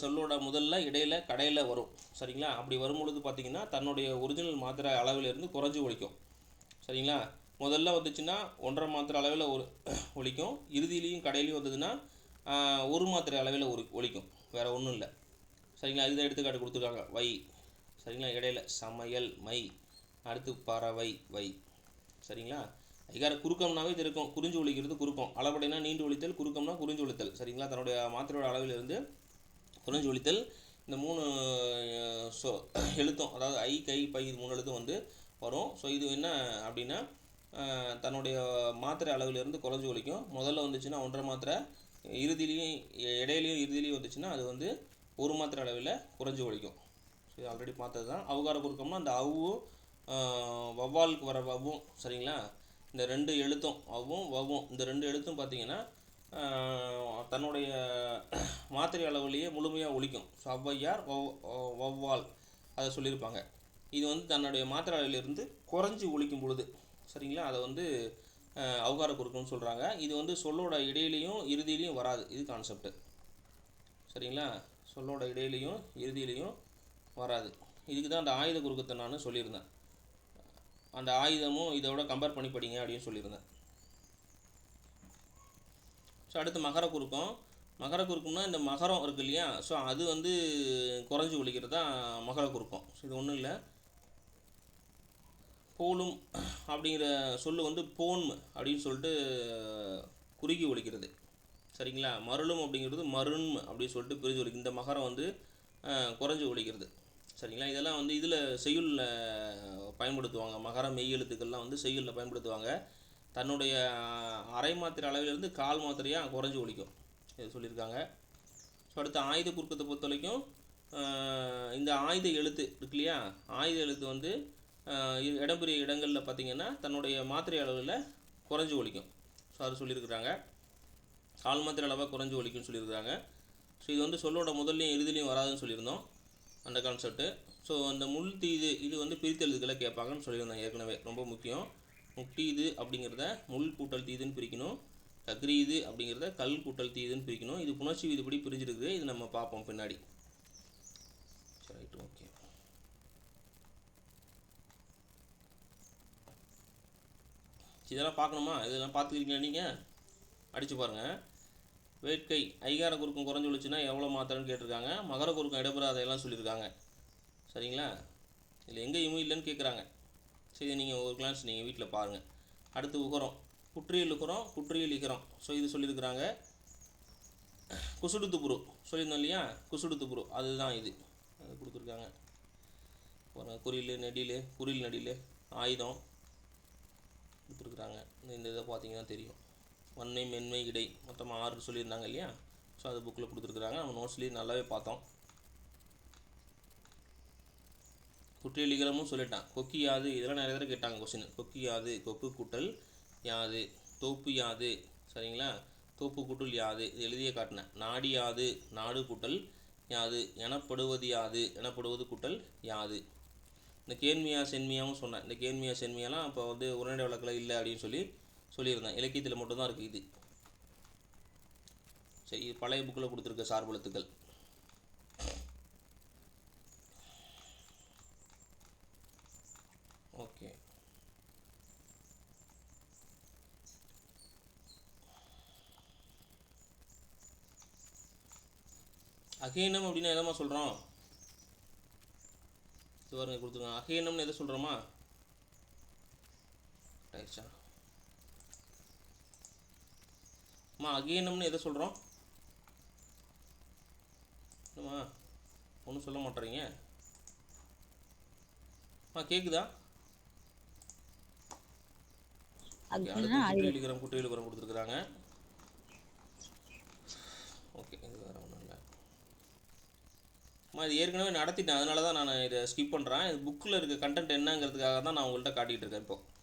சொல்லோட முதல்ல, இடையில, கடையில் வரும். சரிங்களா, அப்படி வரும்பொழுது பார்த்திங்கன்னா தன்னுடைய ஒரிஜினல் மாத்திரை அளவிலிருந்து குறைஞ்சி ஒழிக்கும். சரிங்களா, முதல்ல வந்துச்சுன்னா 1.5 மாத்திரை அளவில் ஒழிக்கும். இறுதியிலையும் கடையிலையும் வந்ததுன்னா 1 மாத்திரை அளவில் ஒழிக்கும். வேறு ஒன்றும் இல்லை. சரிங்களா, இதுதான் எடுத்துக்காட்டு கொடுத்துருக்காங்க. வை. சரிங்களா, இடையில சமையல், மை. அடுத்து பறவை, வை. சரிங்களா, ஐகார குறுக்கம்னாவே இது இருக்கும். குறிஞ்சி ஒழிக்கிறது குறுக்கம். அளபடைனா நீண்டு ஒழித்தல், குறுக்கம்னா குறிஞ்சி ஒழித்தல். சரிங்களா, தன்னுடைய மாத்திரையோட அளவிலிருந்து குறிஞ்சி ஒழித்தல். இந்த 3 எழுத்தும், அதாவது ஐ, கை, பை, இது 3 எழுத்தும் வந்து வரும். ஸோ இது என்ன அப்படின்னா தன்னுடைய மாத்திரை அளவிலிருந்து குறைஞ்சி ஒழிக்கும். முதல்ல வந்துச்சுன்னா 1.5 மாத்திரை, இறுதியிலையும் இறுதியிலையும் வந்துச்சுன்னா அது வந்து 1 மாத்திரை அளவில் குறைஞ்சி ஒழிக்கும். ஸோ ஆல்ரெடி பார்த்தது தான். அவுகார குறுக்கம்னா அந்த அவ்வும் வவ்வாலுக்கு வர வவ்வும். சரிங்களா, இந்த 2 எழுத்தும், அவ்வும் வவ்வும், இந்த 2 எழுத்தும் பார்த்திங்கன்னா தன்னுடைய மாத்திரை அளவுலேயே முழுமையாக ஒழிக்கும். ஸோ ஔவையார், வவ்வால், அதை சொல்லியிருப்பாங்க. இது வந்து தன்னுடைய மாத்திரை அளவிலிருந்து குறைஞ்சி ஒழிக்கும் பொழுது, சரிங்களா, அதை வந்து அவுகார குறுக்கம்னு சொல்கிறாங்க. இது வந்து சொல்லோட இடையிலையும் இறுதியிலையும் வராது. இது கான்செப்ட். சரிங்களா, சொல்லோட இடையிலையும் இறுதியிலையும் வராது. இதுக்கு தான் அந்த ஆயுத குறுக்கத்தை நான் சொல்லியிருந்தேன். அந்த ஆயுதமும் இதோட கம்பேர் பண்ணி படிங்க அப்படின்னு சொல்லியிருந்தேன். ஸோ அடுத்து மகர குறுக்கம். மகர குறுக்கம்னா இந்த மகரம் இருக்குது இல்லையா, ஸோ அது வந்து குறைஞ்சி ஒழிக்கிறது தான் மகர குறுக்கம். ஸோ இது ஒன்றும் இல்லை. போலும் அப்படிங்கிற சொல்லு வந்து போன் அப்படின்னு சொல்லிட்டு குறுகி ஒழிக்கிறது. சரிங்களா, மருளும் அப்படிங்கிறது மருண் அப்படின்னு சொல்லிட்டு பிரிஞ்சு ஒழிக்கும். இந்த மகரம் வந்து குறைஞ்சி ஒழிக்கிறது. சரிங்களா, இதெல்லாம் வந்து இதில் செய்யுளில் பயன்படுத்துவாங்க. மகர மெய் எழுத்துக்கள்லாம் வந்து செய்யுளில் பயன்படுத்துவாங்க. தன்னுடைய அரை மாத்திரை அளவிலிருந்து கால் மாத்திரையாக குறைஞ்சி ஒலிக்கும், இது சொல்லியிருக்காங்க. ஸோ அடுத்து ஆயுத குறுக்கத்தை பொறுத்த வரைக்கும் இந்த ஆயுத எழுத்து இருக்கு இல்லையா, ஆயுத எழுத்து வந்து இடம்பெரிய இடங்களில் பார்த்திங்கன்னா தன்னுடைய மாத்திரை அளவில் குறைஞ்சி ஒலிக்கும். ஸோ அது சொல்லியிருக்கிறாங்க. கால் மாத்திரை அளவாக குறைஞ்சி ஒலிக்கும்னு சொல்லியிருக்கிறாங்க. ஸோ இது வந்து சொல்லோட முதல்லையும் இறுதிலையும் வராதுன்னு சொல்லியிருந்தோம் அந்த கான்செப்ட்டு. ஸோ அந்த முள் தீது இது வந்து பிரித்தெழுதுகளை கேட்பாங்கன்னு சொல்லியிருந்தோம் ஏற்கனவே, ரொம்ப முக்கியம். முக்டீது அப்படிங்கிறத முள் கூட்டல் தீதுன்னு பிரிக்கணும், தக்ரீது அப்படிங்கிறத கல் கூட்டல் தீதுன்னு பிரிக்கணும். இது புணர்ச்சி விதிப்படி பிரிஞ்சிருக்குது, இது நம்ம பார்ப்போம் பின்னாடி. சரி, ரைட், ஓகே. இதெல்லாம் பார்க்கணுமா? இதெல்லாம் பார்த்துக்கிறீங்களா நீங்கள்? அடித்து பாருங்கள். வேட்கை ஐகார குறுக்கம் குறைஞ்சி ஒழிச்சுன்னா எவ்வளோ மாத்திரன்னு கேட்டிருக்காங்க. மகர குறுக்கம் இடப்பெறாதையெல்லாம் சொல்லியிருக்காங்க. சரிங்களா? இதில் எங்கேயுமே இல்லைன்னு கேட்குறாங்க. சரி, நீங்கள் ஒரு கிளாஸ் நீங்கள் வீட்டில் பாருங்கள். அடுத்து உகரம், குற்றியல் உகரம், குற்றியல் இகரம். ஸோ இது சொல்லியிருக்கிறாங்க. குசுடுத்துப்புரு சொல்லியிருந்தோம் இல்லையா, குசுடுத்துப்புரு அதுதான் இது, அது கொடுத்துருக்காங்க. குறியில் நெடில், குறில் நெடில், ஆயுதம் கொடுத்துருக்குறாங்க. இந்த இதை பார்த்தீங்கன்னா தெரியும். வன்மை மென்மை இடை மொத்தம் 6 சொல்லியிருந்தாங்க இல்லையா. ஸோ அது புக்கில் கொடுத்துருக்குறாங்க, நம்ம நோட்ஸ்லேயும் நல்லாவே பார்த்தோம். குற்றியல் இகரமும் சொல்லிட்டான். கொக்கி யாது, இதெல்லாம் நிறைய தடவை கேட்டாங்க கொஸ்டின். கொக்கி யாது, கொக்கு கூட்டல் யாது, தோப்பு யாது, சரிங்களா, தோப்பு கூட்டல் யாது, இது எழுதியே காட்டினேன். நாடி யாது, நாடு கூட்டல் யாது, எனப்படுவது யாது, எனப்படுவது கூட்டல் யாது. இந்த கேன்மியா சென்மியாவும் சொன்னேன். இந்த கேன்மியா சென்மியாலாம் இப்போ வந்து உரைநடை வழக்கில் இல்லை அப்படின்னு சொல்லியிருந்தேன். இலக்கியத்தில் மட்டும்தான் இருக்குது இது. சரி, இது பழைய புக்கில் கொடுத்துருக்க சார்பெழுத்துக்கள். ஓகே, அகேனம் அப்படின்னா எதமா சொல்கிறோம்? இது பாருங்க கொடுத்துருக்காங்க. அகேனம்னு எதை சொல்கிறோமா? ரைட்ஸா அம்மா, அகேனம்னு எதை சொல்கிறோம்? என்னம்மா ஒன்றும் சொல்ல மாட்டேறீங்க? கேட்குதா? அடுத்து குற்றியலுகரம் கொடுத்துருக்குறாங்க. ஓகே, இது வேறு ஒன்றும் இல்லை. இது ஏற்கனவே நடத்திட்டேன், அதனால தான் நான் இதை ஸ்கிப் பண்ணுறேன். இது புக்கில் இருக்க கண்டென்ட் என்னங்கிறதுக்காக தான் நான் உங்கள்கிட்ட காட்டிகிட்டு இருக்கேன். இப்போது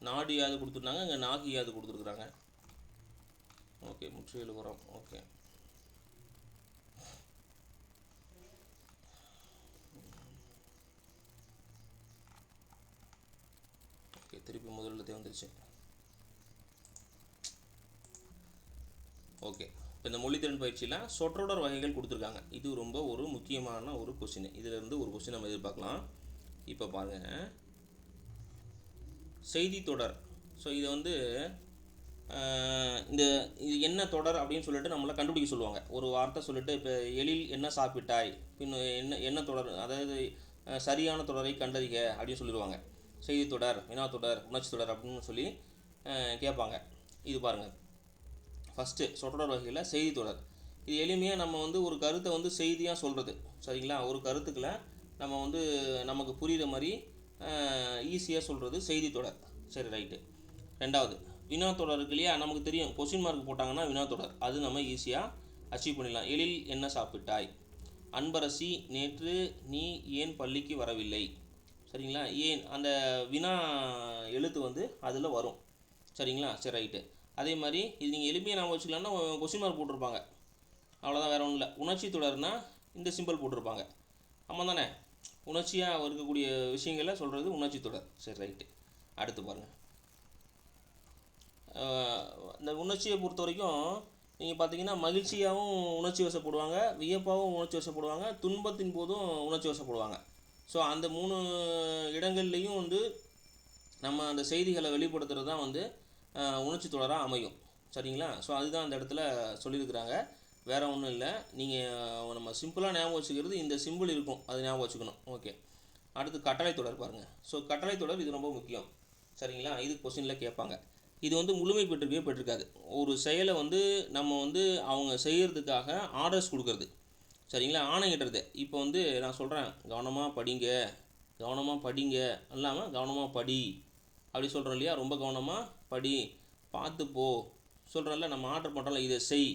நாடு யாது கொடுத்துருந்தாங்க, இங்கே நாகி யாது கொடுத்துருக்குறாங்க. ஓகே, முற்றியலுகரம். ஓகே, ஓகே, திருப்பி முதல்ல வந்துருச்சு. ஓகே, இப்போ இந்த மொழித்திறன் பயிற்சியில் சொற்றொடர் வகைகள் கொடுத்துருக்காங்க. இது ரொம்ப ஒரு முக்கியமான ஒரு கொஸ்டின். இதிலிருந்து ஒரு கொஸ்டின் நம்ம எதிர்பார்க்கலாம். இப்போ பாருங்கள், செய்தி தொடர். ஸோ இதை வந்து இது என்ன தொடர் அப்படின்னு சொல்லிட்டு நம்மளை கண்டுபிடிக்க சொல்லுவாங்க. ஒரு வார்த்தை சொல்லிட்டு, இப்போ எழில் என்ன சாப்பிட்டாய், பின் என்ன தொடர், அதாவது சரியான தொடரை கண்டறிக அப்படின்னு சொல்லிடுவாங்க. செய்தி தொடர், வினா தொடர், உணர்ச்சி தொடர் அப்படின்னு சொல்லி கேட்பாங்க. இது பாருங்கள், ஃபஸ்ட்டு சொற்றொடர் வகையில் செய்தி தொடர். இது எளிமையாக நம்ம வந்து ஒரு கருத்தை வந்து செய்தியாக சொல்கிறது. சரிங்களா, ஒரு கருத்துக்களை நம்ம வந்து நமக்கு புரிகிற மாதிரி ஈஸியாக சொல்கிறது செய்தி தொடர். சரி, ரைட்டு. ரெண்டாவது வினா தொடர் இருக்கு இல்லையா, நமக்கு தெரியும். கொஸ்டின் மார்க் போட்டாங்கன்னா வினா தொடர், அது நம்ம ஈஸியாக அச்சீவ் பண்ணிடலாம். எழில் என்ன சாப்பிட்டாய், அன்பரசி நேற்று நீ ஏன் பள்ளிக்கு வரவில்லை. சரிங்களா, ஏன் அந்த வினா எழுத்து வந்து அதில் வரும். சரிங்களா, சரி, ரைட்டு. அதே மாதிரி இது நீங்கள் எளிமையாக நாம் வச்சுக்கலாம்னா கொஸ்டின் மார்க் போட்டிருப்பாங்க, அவ்வளோதான், வேறு ஒன்றும் இல்லை. உணர்ச்சி தொடர்னா இந்த சிம்பிள் போட்டிருப்பாங்க. ஆமாம் தானே, உணர்ச்சியாக இருக்கக்கூடிய விஷயங்களை சொல்கிறது உணர்ச்சி தொடர். சரி, ரைட்டு. அடுத்து பாருங்கள், இந்த உணர்ச்சியை பொறுத்த வரைக்கும் நீங்கள் பார்த்தீங்கன்னா மகிழ்ச்சியாகவும் உணர்ச்சி வசப்படுவாங்க, வியப்பாகவும் உணர்ச்சி வசப்படுவாங்க, துன்பத்தின் போதும் உணர்ச்சி வசப்படுவாங்க. ஸோ அந்த 3 இடங்கள்லேயும் வந்து நம்ம அந்த செய்திகளை வெளிப்படுத்துகிறது தான் வந்து உணர்ச்சி தொடராக அமையும். சரிங்களா, ஸோ அதுதான் அந்த இடத்துல சொல்லியிருக்கிறாங்க, வேறு ஒன்றும் இல்லை. நீங்கள் நம்ம சிம்பிளாக ஞாபகம் வச்சுக்கிறது இந்த சிம்பிள் இருக்கும், அது ஞாபகம் வச்சுக்கணும். ஓகே, அடுத்து கட்டளை தொடர் பாருங்கள். ஸோ கட்டளை தொடர் இது ரொம்ப முக்கியம். சரிங்களா, இது கொஸ்டினில் கேட்பாங்க. இது வந்து முழுமை பெற்றிருக்காது. ஒரு செயலை வந்து நம்ம வந்து அவங்க செய்கிறதுக்காக ஆர்டர்ஸ் கொடுக்குறது. சரிங்களா, ஆணையிடுறது. இப்போ வந்து நான் சொல்கிறேன், கவனமாக படிங்க, கவனமாக படிங்க இல்லாமல் கவனமாக படி அப்படி சொல்கிறோம் இல்லையா, ரொம்ப கவனமாக படி, பார்த்து போ சொல்கிறோம்ல, நம்ம ஆர்டர் பண்ணுறோம்ல இதை செய்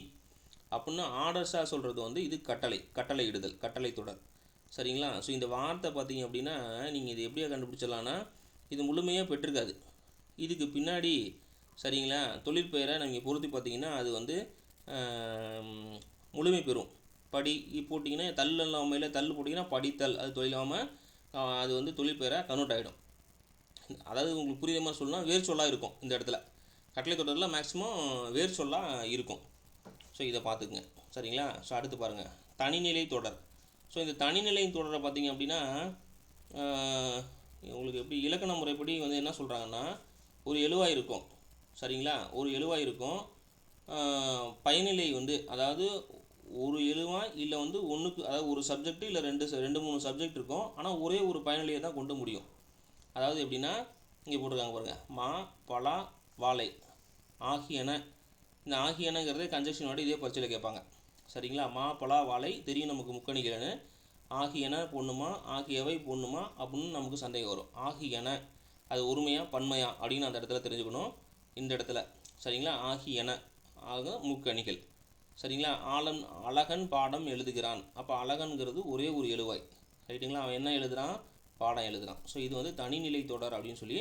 அப்படின்னு ஆர்டர்ஸாக சொல்கிறது வந்து இது கட்டளை இடுதல், கட்டளை தொடர். சரிங்களா? ஸோ இந்த வார்த்தை பார்த்தீங்க அப்படின்னா நீங்கள் இது எப்படியா கண்டுபிடிச்சிடலான்னா, இது முழுமையாக பெற்றிருக்காது. இதுக்கு பின்னாடி சரிங்களா தொழிற்பெயரை நீங்கள் பொருத்தி பார்த்தீங்கன்னா அது வந்து முழுமை பெறும். படி போட்டிங்கன்னா தள்ளுமையில் தள்ளு போட்டிங்கன்னா படித்தல், அது தொழிலாமல் அது வந்து தொழிற்பெயரை கன்வெர்ட் ஆகிடும். அதாவது உங்களுக்கு புரியுற மாதிரி சொல்லலாம், வேர் சொல்லாக இருக்கும் இந்த இடத்துல. கட்டளை தொடரில் மேக்ஸிமம் வேர் சொல்லாக இருக்கும். ஸோ இதை பார்த்துக்குங்க. சரிங்களா? ஸோ அடுத்து பாருங்கள், தனிநிலை தொடர். ஸோ இந்த தனிநிலை தொடரை பார்த்தீங்க அப்படின்னா உங்களுக்கு எப்படி இலக்கண முறைப்படி வந்து என்ன சொல்கிறாங்கன்னா, ஒரு எழுவாய் இருக்கும். சரிங்களா? ஒரு எழுவாய் இருக்கும். பயனிலை வந்து அதாவது ஒரு எழுவாய் இல்லை வந்து ஒன்றுக்கு, அதாவது ஒரு சப்ஜெக்ட் இல்லை ரெண்டு மூணு சப்ஜெக்ட் இருக்கும். ஆனால் ஒரே ஒரு பயனிலையை தான் கொண்டு முடியும். அதாவது எப்படின்னா இங்கே போட்டிருக்காங்க பாருங்கள், மா பலா வாழை ஆகியன. இந்த ஆகியனங்கிறதே கன்ஜெக்ஷன் வாடி இதே பரீட்சையில் கேட்பாங்க. சரிங்களா? மா பலா வாழை தெரியும் நமக்கு முக்கணிகள்னு. ஆகியன பொண்ணுமா ஆகியவை பொண்ணுமா அப்படின்னு நமக்கு சந்தேகம் வரும். ஆகியன அது ஒருமையா பன்மையா அப்படின்னு அந்த இடத்துல தெரிஞ்சுக்கணும் இந்த இடத்துல. சரிங்களா? ஆகியன ஆக முக்கணிகள். சரிங்களா? அழகன் பாடம் எழுதுகிறான். அப்போ அழகன்கிறது ஒரே ஒரு எழுவாய். ரைட்டுங்களா? அவன் என்ன எழுதுகிறான்? பாடம் எழுதுகிறான். ஸோ இது வந்து தனிநிலை தொடர் அப்படின்னு சொல்லி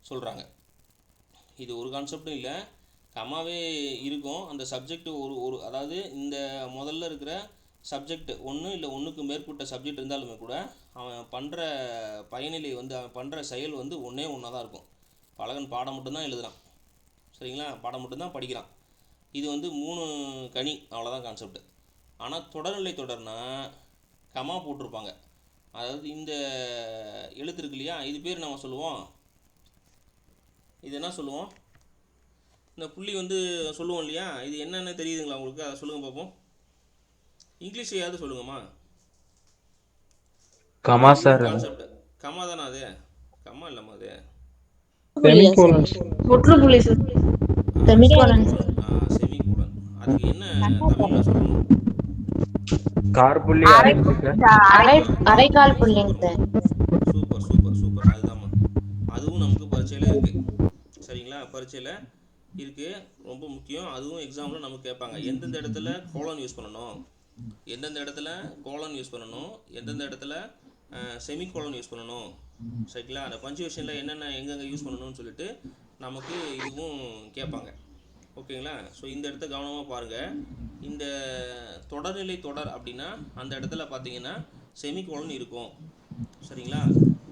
சொல்கிறாங்க. இது ஒரு கான்செப்டும் இல்லை, கம்மாவே இருக்கும். அந்த சப்ஜெக்ட் ஒரு அதாவது இந்த முதல்ல இருக்கிற சப்ஜெக்ட் ஒன்று இல்லை ஒன்றுக்கு மேற்பட்ட சப்ஜெக்ட் இருந்தாலுமே கூட அவன் பண்ணுற பயனிலை வந்து அவன் பண்ணுற செயல் வந்து ஒன்றா தான் இருக்கும். அழகன் பாடம் மட்டும்தான் எழுதுகிறான். சரிங்களா? பாடம் மட்டும்தான் படிக்கிறான். இது வந்து 3 கனி, அவ்வளோதான் கான்செப்ட். ஆனால் தொடர்நிலை தொடர்னா கமா போட்டிருப்பாங்க. அதாவது இந்த எழுத்து இருக்கு இல்லையா, இது பேர் நம்ம சொல்லுவோம், இது என்ன சொல்லுவோம், இந்த புள்ளி வந்து சொல்லுவோம் இல்லையா, இது என்னென்ன தெரியுதுங்களா உங்களுக்கு? அதை சொல்லுங்கள் பார்ப்போம். இங்கிலீஷ்லையாவது சொல்லுங்கம்மா. Comma sir. கான்செப்ட் கமா தானே அது? கமா இல்லைம்மா அது, முற்றுப்புள்ளி சார். செமிகோலன். செமிகோலன். அதுக்கு என்ன தமிழில் சொல்லணும்? கார்புள்ளி அரைக்கால் புள்ளிங்க சார். சூப்பர் சூப்பர் சூப்பர், அதுதாம்மா. அதுவும் நமக்கு பரீட்சையில் இருக்குது. சரிங்களா? பரீட்சையில் இருக்குது, ரொம்ப முக்கியம். அதுவும் எக்ஸாமில் நமக்கு கேட்பாங்க. எந்தெந்த இடத்துல கோலன் யூஸ் பண்ணணும், எந்தெந்த இடத்துல கோலன் யூஸ் பண்ணணும், எந்தெந்த இடத்துல செமிகோலன் யூஸ் பண்ணணும். சரிங்களா? அந்த பஞ்சுவேஷனில் என்னென்ன எங்கெங்கே யூஸ் பண்ணணும்னு சொல்லிட்டு நமக்கு இதுவும் கேட்பாங்க. ஓகேங்களா? ஸோ இந்த இடத்த கவனமாக பாருங்கள். இந்த தொடர்நிலை தொடர் அப்படின்னா அந்த இடத்துல பார்த்தீங்கன்னா செமிகோலன் இருக்கும். சரிங்களா?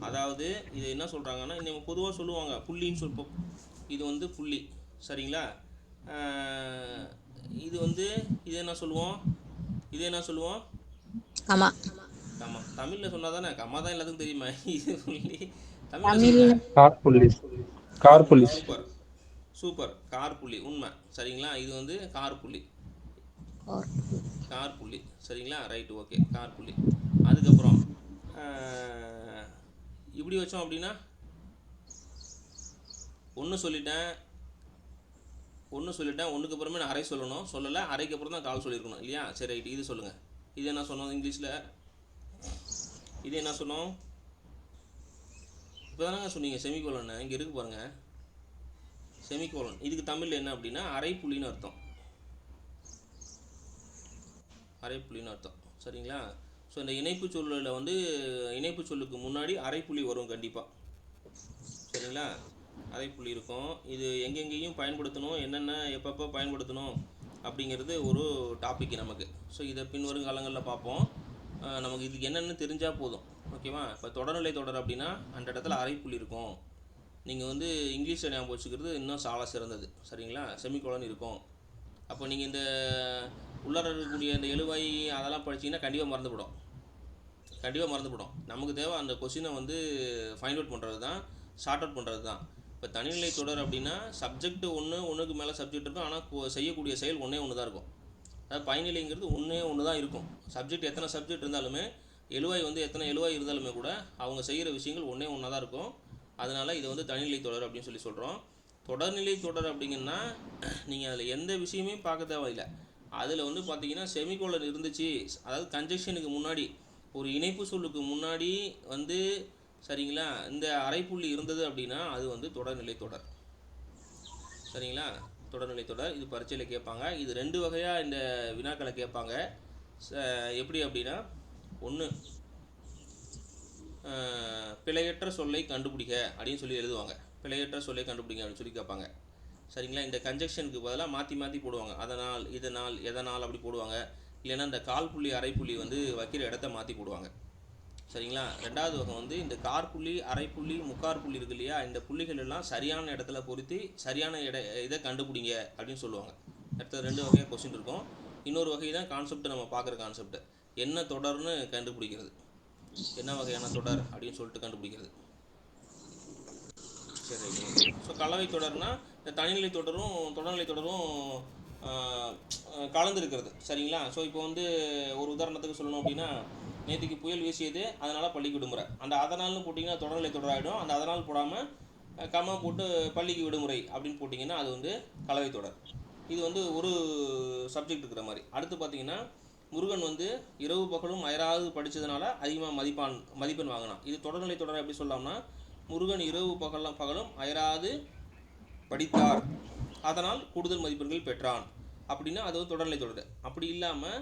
அதாவது இது என்ன சொல்கிறாங்கன்னா, நம்ம பொதுவாக சொல்லுவாங்க புள்ளின்னு சொல்லுவோம். இது வந்து புள்ளி. சரிங்களா? இது வந்து இது என்ன சொல்லுவோம், இது என்ன சொல்லுவோம்? கமா. தமிழில் சொன்னால் தானே, கம்மா தான் எல்லாத்துக்கும் தெரியுமா? இது புள்ளி தமிழில் கார்புள்ளி. கார்புள்ளி. சூப்பர் சூப்பர், கார் புள்ளி, உண்மை. சரிங்களா? இது வந்து கார் புள்ளி. சரிங்களா? ரைட்டு, ஓகே, கார் புள்ளி. அதுக்கப்புறம் இப்படி வச்சோம் அப்படின்னா ஒன்று சொல்லிட்டேன், ஒன்றுக்கு அப்புறமே நான் அரை சொல்லணும், சொல்லலை, அரைக்கு அப்புறம் தான் கால் சொல்லியிருக்கணும் இல்லையா? சரி ரைட்டு, இது சொல்லுங்கள். இது என்ன சொன்னோம் இங்கிலீஷில்? இது என்ன சொன்னோம்? இப்போ தானங்க சொன்னீங்க செமிகோலன். இங்கே இருக்கு பாருங்கள், செமிகோலன். இதுக்கு தமிழில் என்ன அப்படின்னா அரைப்புள்ளின்னு அர்த்தம். அரைப்புள்ளின்னு அர்த்தம். சரிங்களா? ஸோ இந்த இணைப்பு சொல்லில் வந்து இணைப்பு சொல்லுக்கு முன்னாடி அரைப்புள்ளி வரும் கண்டிப்பாக. சரிங்களா? அரைப்புள்ளி இருக்கும். இது எங்கெங்கேயும் பயன்படுத்தணும், என்னென்ன எப்பப்போ பயன்படுத்தணும் அப்படிங்கிறது ஒரு டாபிக் நமக்கு. ஸோ இதை பின்வரும் காலங்களில் பார்ப்போம். நமக்கு இதுக்கு என்னென்னு தெரிஞ்சால் போதும். ஓகேவா? இப்போ தொடர்நிலை தொடர் அப்படின்னா அந்த இடத்துல அரைப்புள்ளி இருக்கும். நீங்கள் வந்து இங்கிலீஷில் ஞாபகம் வச்சுக்கிறது இன்னும் சால சிறந்தது. சரிங்களா? செமிகோலன் இருக்கும். அப்போ நீங்கள் இந்த உள்ளார இருக்கக்கூடிய இந்த எழுவாய் அதெல்லாம் படிச்சிங்கன்னா கண்டிப்பாக மறந்துவிடும். நமக்கு தேவை அந்த கொஸ்டினை வந்து ஃபைண்ட் அவுட் பண்ணுறது தான், ஷார்ட் அவுட் பண்ணுறது தான். இப்போ தனிநிலை தொடர் அப்படின்னா சப்ஜெக்ட் ஒன்றுக்கு மேலே சப்ஜெக்ட் இருக்கும், ஆனால் செய்யக்கூடிய செயல் ஒன்று தான் இருக்கும். அதாவது பயனிலைங்கிறது ஒன்று தான் இருக்கும். சப்ஜெக்ட் எத்தனை சப்ஜெக்ட் இருந்தாலுமே எழுவாய் வந்து எத்தனை எழுவாய் இருந்தாலுமே கூட அவங்க செய்கிற விஷயங்கள் ஒன்று தான் இருக்கும். அதனால் இதை வந்து தனிநிலை தொடர் அப்படின்னு சொல்லி சொல்கிறோம். தொடர்நிலை தொடர் அப்படிங்கன்னா நீங்கள் அதில் எந்த விஷயமே பார்க்க தேவையில்லை. அதில் வந்து பார்த்தீங்கன்னா செமிகோலன் இருந்துச்சு, அதாவது கன்ஜெக்ஷனுக்கு முன்னாடி ஒரு இணைப்பு சொல்லுக்கு முன்னாடி வந்து சரிங்களா? இந்த அரைப்புள்ளி இருந்தது அப்படின்னா அது வந்து தொடர்நிலை தொடர். சரிங்களா? தொடர்நிலை தொடர். இது பரீட்சையில் கேட்பாங்க. இது 2 வகையாக இந்த வினாக்களை கேட்பாங்க. எப்படி அப்படின்னா, ஒன்று பிழையற்ற சொல்லை கண்டுபிடிக்க அப்படின்னு சொல்லி எழுதுவாங்க. பிழையற்ற சொல்லை கண்டுபிடிங்க அப்படின்னு சொல்லி கேட்பாங்க. சரிங்களா? இந்த கன்ஜெக்ஷனுக்கு பதிலாக மாற்றி மாற்றி போடுவாங்க. அதனால், இதனால், எதனால் அப்படி போடுவாங்க. இல்லைன்னா இந்த கால்புள்ளி அரைப்புள்ளி வந்து வைக்கிற இடத்த மாற்றி போடுவாங்க. சரிங்களா? 2வது வகை வந்து இந்த காற்புள்ளி, அரைப்புள்ளி, முக்காற்புள்ளி இருக்கு இல்லையா, இந்த புள்ளிகள் எல்லாம் சரியான இடத்துல பொருத்தி சரியான இதை கண்டுபிடிங்க அப்படின்னு சொல்லுவாங்க. அடுத்த 2 வகையாக கொஸ்டின் இருக்கும். இன்னொரு வகை தான் கான்செப்ட், நம்ம பார்க்குற கான்செப்ட். என்ன தொடர்னு கண்டுபிடிக்கிறது, என்ன வகையான தொடர் அப்படின்னு சொல்லிட்டு கண்டுபிடிக்கிறது. சரி, ஸோ கலவை தொடர்னா இந்த தனிநிலை தொடரும் தொடர்நிலை தொடரும் கலந்துருக்கிறது. சரிங்களா? ஸோ இப்போ வந்து ஒரு உதாரணத்துக்கு சொல்லணும் அப்படின்னா, நேற்றுக்கு புயல் வீசியது, அதனால் பள்ளிக்கு விடுமுறை. அந்த அதனால்னு போட்டிங்கன்னா தொடர்நிலை தொடராகிடும். அந்த அதனால் போடாமல் கம்மா போட்டு பள்ளிக்கு விடுமுறை அப்படின்னு போட்டிங்கன்னா அது வந்து கலவை தொடர். இது வந்து ஒரு சப்ஜெக்ட் இருக்கிற மாதிரி. அடுத்து பார்த்தீங்கன்னா, முருகன் வந்து இரவு பகலும் அயராது படித்ததுனால அதிகமாக மதிப்பெண் வாங்கினான். இது தொடர்நிலை தொடர் எப்படி சொல்லலாம்னா, முருகன் இரவு பகலும் அயராது படித்தார், அதனால் கூடுதல் மதிப்பெண்கள் பெற்றான் அப்படின்னா அது வந்து தொடர்நிலை தொடர். அப்படி இல்லாமல்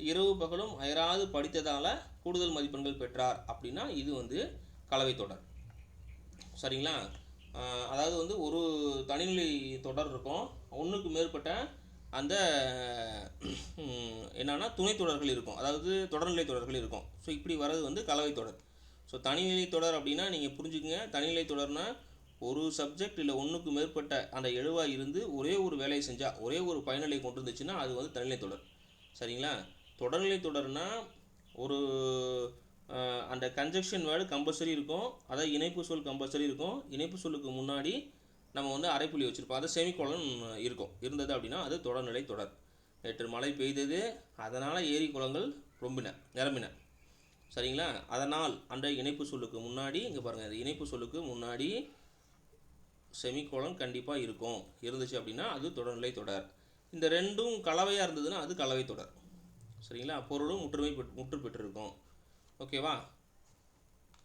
இரவு பகலும் அயராது படித்ததால் கூடுதல் மதிப்பெண்கள் பெற்றார் அப்படின்னா இது வந்து கலவை தொடர். சரிங்களா? அதாவது வந்து ஒரு தனிநிலை தொடர் இருக்கும், ஒன்றுக்கு மேற்பட்ட அந்த என்னன்னா துணை தொடர்கள் இருக்கும், அதாவது தொடர்நிலை தொடர்கள் இருக்கும். ஸோ இப்படி வர்றது வந்து கலவை தொடர். ஸோ தனிநிலை தொடர் அப்படின்னா நீங்கள் புரிஞ்சுக்குங்க, தனிநிலை தொடர்னா ஒரு சப்ஜெக்ட் இல்லை ஒன்றுக்கு மேற்பட்ட அந்த எழுவாக இருந்து ஒரே ஒரு வேலையை செஞ்சால், ஒரே ஒரு பயனிலை கொண்டு இருந்துச்சுன்னா அது வந்து தனிநிலை தொடர். சரிங்களா? தொடர்நிலை தொடர்னா ஒரு அந்த கன்ஜெக்ஷன் வேர்டு கம்பல்சரி இருக்கும், அதாவது இணைப்பு சொல் கம்பல்சரி இருக்கும். இணைப்பு சொல்லுக்கு முன்னாடி நம்ம வந்து அரைப்புள்ளி வச்சுருப்போம், அது செமிகோலன் இருக்கும். இருந்தது அப்படின்னா அது தொடர்நிலை தொடர். நேற்று மழை பெய்தது, அதனால் ஏரி குளங்கள் நிரம்பின. சரிங்களா? அதனால் அந்த இணைப்பு சொல்லுக்கு முன்னாடி இங்கே பாருங்கள், அது இணைப்பு சொல்லுக்கு முன்னாடி செமிகோலன் கண்டிப்பாக இருக்கும். இருந்துச்சு அப்படின்னா அது தொடர்நிலை தொடர். இந்த ரெண்டும் கலவையாக இருந்ததுன்னா அது கலவை தொடர். சரிங்களா? பொருளும் முற்று பெற்றிருக்கும். ஓகேவா?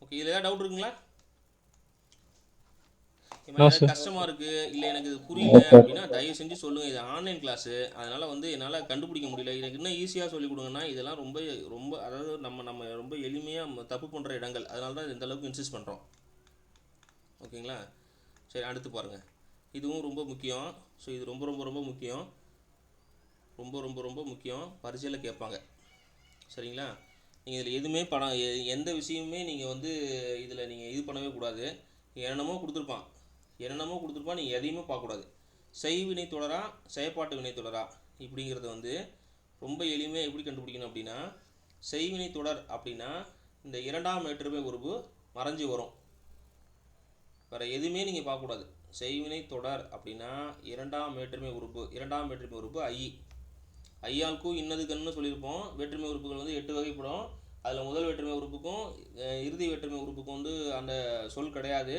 ஓகே, இதில் ஏதாவது டவுட் இருக்குங்களா? கஷ்டமாக இருக்குது, இல்லை எனக்கு இது புரியல அப்படின்னா தயவு செஞ்சு சொல்லுங்கள். இது ஆன்லைன் கிளாஸு, அதனால் வந்து என்னால் கண்டுபிடிக்க முடியல, எனக்கு இன்னும் ஈஸியாக சொல்லிக் கொடுங்கன்னா. இதெல்லாம் ரொம்ப ரொம்ப அதாவது நம்ம ரொம்ப எளிமையாக தப்பு பண்ணுற இடங்கள், அதனால தான் இந்த அளவுக்கு இன்சிஸ்ட் பண்ணுறோம். ஓகேங்களா? சரி, அடுத்து பாருங்கள். இதுவும் ரொம்ப முக்கியம். ஸோ இது ரொம்ப ரொம்ப ரொம்ப முக்கியம், ரொம்ப ரொம்ப ரொம்ப முக்கியம். பரீட்சையில் கேட்பாங்க. சரிங்களா? நீங்கள் இதில் எதுவுமே எந்த விஷயமுமே நீங்கள் வந்து இதில் நீங்கள் இது பண்ணவே கூடாது. என்னென்னமோ கொடுத்துருப்பான், நீங்கள் எதையுமே பார்க்கக்கூடாது. செய்வினை தொடரா செயற்பாட்டு வினை தொடரா இப்படிங்கிறத வந்து ரொம்ப எளிமையாக எப்படி கண்டுபிடிக்கணும் அப்படின்னா, செய்வினை தொடர் அப்படின்னா இந்த 2ஆம் வேற்றுமை உறுப்பு மறைஞ்சு வரும், வேறு எதுவுமே நீங்கள் பார்க்கக்கூடாது. செய்வினை தொடர் அப்படின்னா 2ஆம் வேற்றுமை உறுப்பு ஐயாளுக்கு இன்னது கண்ணுன்னு சொல்லியிருப்போம். வேற்றுமை உறுப்புகள் வந்து 8 வகைப்படும். அதில் முதல் வேற்றுமை உறுப்புக்கும் இறுதி வேற்றுமை உறுப்புக்கும் வந்து அந்த சொல் கிடையாது,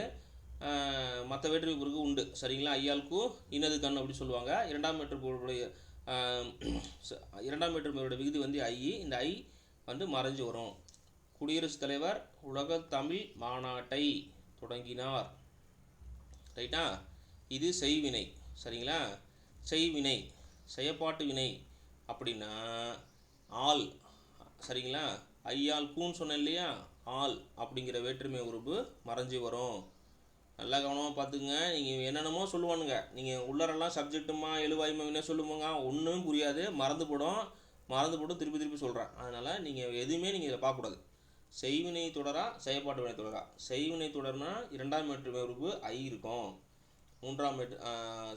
மற்ற வேற்றுமை உறுப்பு உண்டு. சரிங்களா? ஐயாளுக்கு இன்னது கண் அப்படி சொல்லுவாங்க. 2ஆம் வேற்றுமையோட விகுதி வந்து ஐ. இந்த ஐ வந்து மறைஞ்சு வரும். குடியரசுத் தலைவர் உலக தமிழ் மாநாட்டை தொடங்கினார். ரைட்டா? இது செய்வினை. சரிங்களா? செய்வினை செயற்பாட்டு வினை அப்படின்னா ஆள். சரிங்களா? ஐயால் கூன்னு சொன்னேன் இல்லையா, ஆள் அப்படிங்கிற வேற்றுமை உறுப்பு மறைஞ்சி வரும். நல்லா கவனமாக பார்த்துக்குங்க. நீங்கள் என்னென்னமோ சொல்லுவானுங்க, நீங்கள் உள்ளரெல்லாம் சப்ஜெக்ட்டுமா எழுவாய்மா என்ன சொல்லுவாங்க, ஒன்றும் புரியாது, மறந்து போடும் திருப்பி சொல்கிறேன். அதனால் நீங்கள் எதுவுமே நீங்கள் இதில் பார்க்கக்கூடாது. செய்வினை தொடரா செயற்பாட்டு வினை தொடரா. செய்வினை தொடர்னா 2ஆம் வேற்றுமை உறுப்பு ஐ இருக்கும்.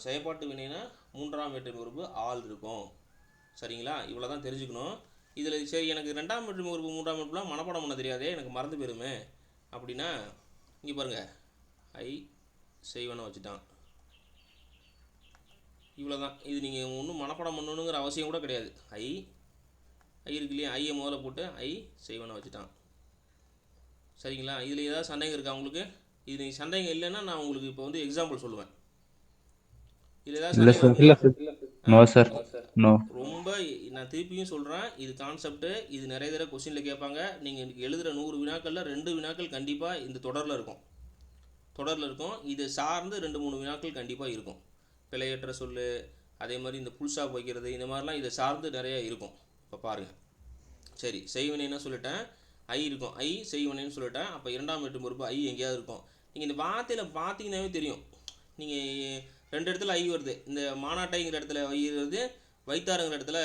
செயற்பாட்டு வினைனா 3ஆம் வேற்றுமை உறுப்பு ஆள் இருக்கும். சரிங்களா? இவ்வளோ தான் தெரிஞ்சுக்கணும். இதில் சரி எனக்கு 2ஆம் வேற்றுமை உறுப்பு 3ஆம் வேற்றுமைலாம் மனப்பாடம் பண்ண தெரியாதே, எனக்கு மறந்து போயிருமே அப்படின்னா இங்கே பாருங்கள், ஐ செய்வனை வச்சுட்டான். இவ்வளோ தான். இது நீங்கள் ஒன்றும் மனப்பாடம் பண்ணணுங்கிற அவசியம் கூட கிடையாது. ஐ இருக்கு இல்லையா, ஐயை முதல்ல போட்டு ஐ செய்வனை வச்சுட்டான். சரிங்களா? இதில் ஏதாவது சந்தேகம் இருக்கா உங்களுக்கு? இது நீங்கள் சந்தேகம் இல்லைன்னா நான் உங்களுக்கு இப்போ வந்து எக்ஸாம்பிள் சொல்லுவேன். இதில் ஏதாவது சந்தேகம் நோ சார். நோ. ரொம்ப நான் திருப்பியும் சொல்கிறேன், இது கான்செப்ட்டு. இது நிறைய தடவை கொஸ்டினில் கேட்பாங்க. நீங்கள் எழுதுகிற 100 வினாக்களில் 2 வினாக்கள் கண்டிப்பாக இந்த தொடரில் இருக்கும். இதை சார்ந்து 2-3 வினாக்கள் கண்டிப்பாக இருக்கும். பிழையற்ற சொல், அதே மாதிரி இந்த புல் ஸ்டாப் வைக்கிறது, இந்த மாதிரிலாம் இதை சார்ந்து நிறையா இருக்கும். இப்போ பாருங்கள். சரி, செய்வினைன்னு சொல்லிட்டேன், ஐ இருக்கும். ஐ செய்வினைன்னு சொல்லிட்டேன். அப்போ இரண்டாம் வேற்று பொறுப்பு ஐ எங்கேயாவது இருக்கும். நீங்கள் இந்த வார்த்தையில் பார்த்தீங்கன்னாவே தெரியும். நீங்கள் 2 இடத்துல ஐ வருது. இந்த மாநாட்டைங்கிற இடத்துல ஐ வருது, வைத்தாருங்கிற இடத்துல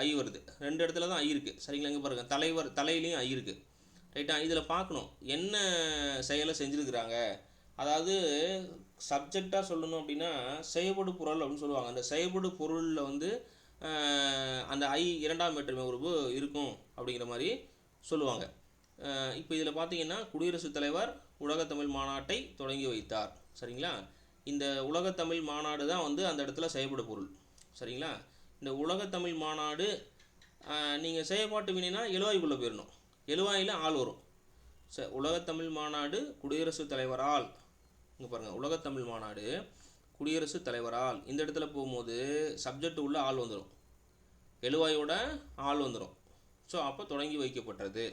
ஐ வருது. 2 இடத்துல தான் ஐ இருக்குது. சரிங்களா? இங்கே பாருங்கள், தலையிலையும் ஐ இருக்குது. ரைட்டா? இதில் பார்க்கணும் என்ன செயலை செஞ்சுருக்குறாங்க. அதாவது சப்ஜெக்டாக சொல்லணும் அப்படின்னா செயல்படு பொருள் அப்படின்னு சொல்லுவாங்க. அந்த செயல்படு பொருளில் வந்து அந்த ஐ இரண்டாம் வேற்றுமை உறுப்பு இருக்கும் அப்படிங்கிற மாதிரி சொல்லுவாங்க. இப்போ இதில் பார்த்தீங்கன்னா குடியரசுத் தலைவர் உலகத்தமிழ் மாநாட்டை தொடங்கி வைத்தார். சரிங்களா? இந்த உலகத்தமிழ் மாநாடு தான் வந்து அந்த இடத்துல செயல்படு பொருள். சரிங்களா? இந்த உலகத்தமிழ் மாநாடு நீங்கள் செயல்பாட்டு வினைனா எழுவாய்க்குள்ளே போயிடணும். எழுவாயில் ஆள் வரும். உலகத்தமிழ் மாநாடு குடியரசுத் தலைவரால், இங்கே பாருங்கள், உலகத்தமிழ் மாநாடு குடியரசுத் தலைவரால், இந்த இடத்துல போகும்போது சப்ஜெக்ட் உள்ள ஆள் வந்துடும், எழுவாயோட ஆள் வந்துடும். ஸோ அப்போ தொடங்கி வைக்கப்பட்டது.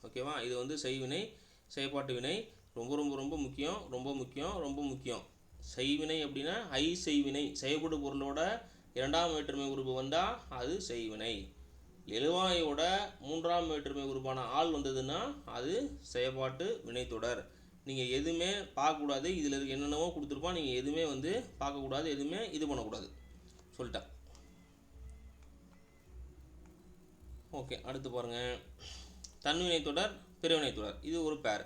ஓகேவா? இது வந்து செய்வினை, செயல்பாட்டு வினை. ரொம்ப ரொம்ப ரொம்ப முக்கியம், ரொம்ப முக்கியம், ரொம்ப முக்கியம். செய்வினை அப்படின்னா ஐ செய்வினை, செயல்படு பொருளோட இரண்டாம் வேற்றுமை உறுப்பு வந்தால் அது செய்வினை. எழுவாயோட மூன்றாம் வேற்றுமை உறுப்பான ஆள் வந்ததுன்னா அது செயல்பாட்டு வினைத்தொடர். நீங்கள் எதுவுமே பார்க்கக்கூடாது. இதில் இருக்க என்னென்னவோ கொடுத்துருப்பான், நீங்கள் எதுவுமே வந்து பார்க்கக்கூடாது, எதுவுமே இது பண்ணக்கூடாது சொல்லிட்டேன். ஓகே, அடுத்து பாருங்கள். தன்வினை தொடர், பிறவினை தொடர், இது ஒரு பேர்.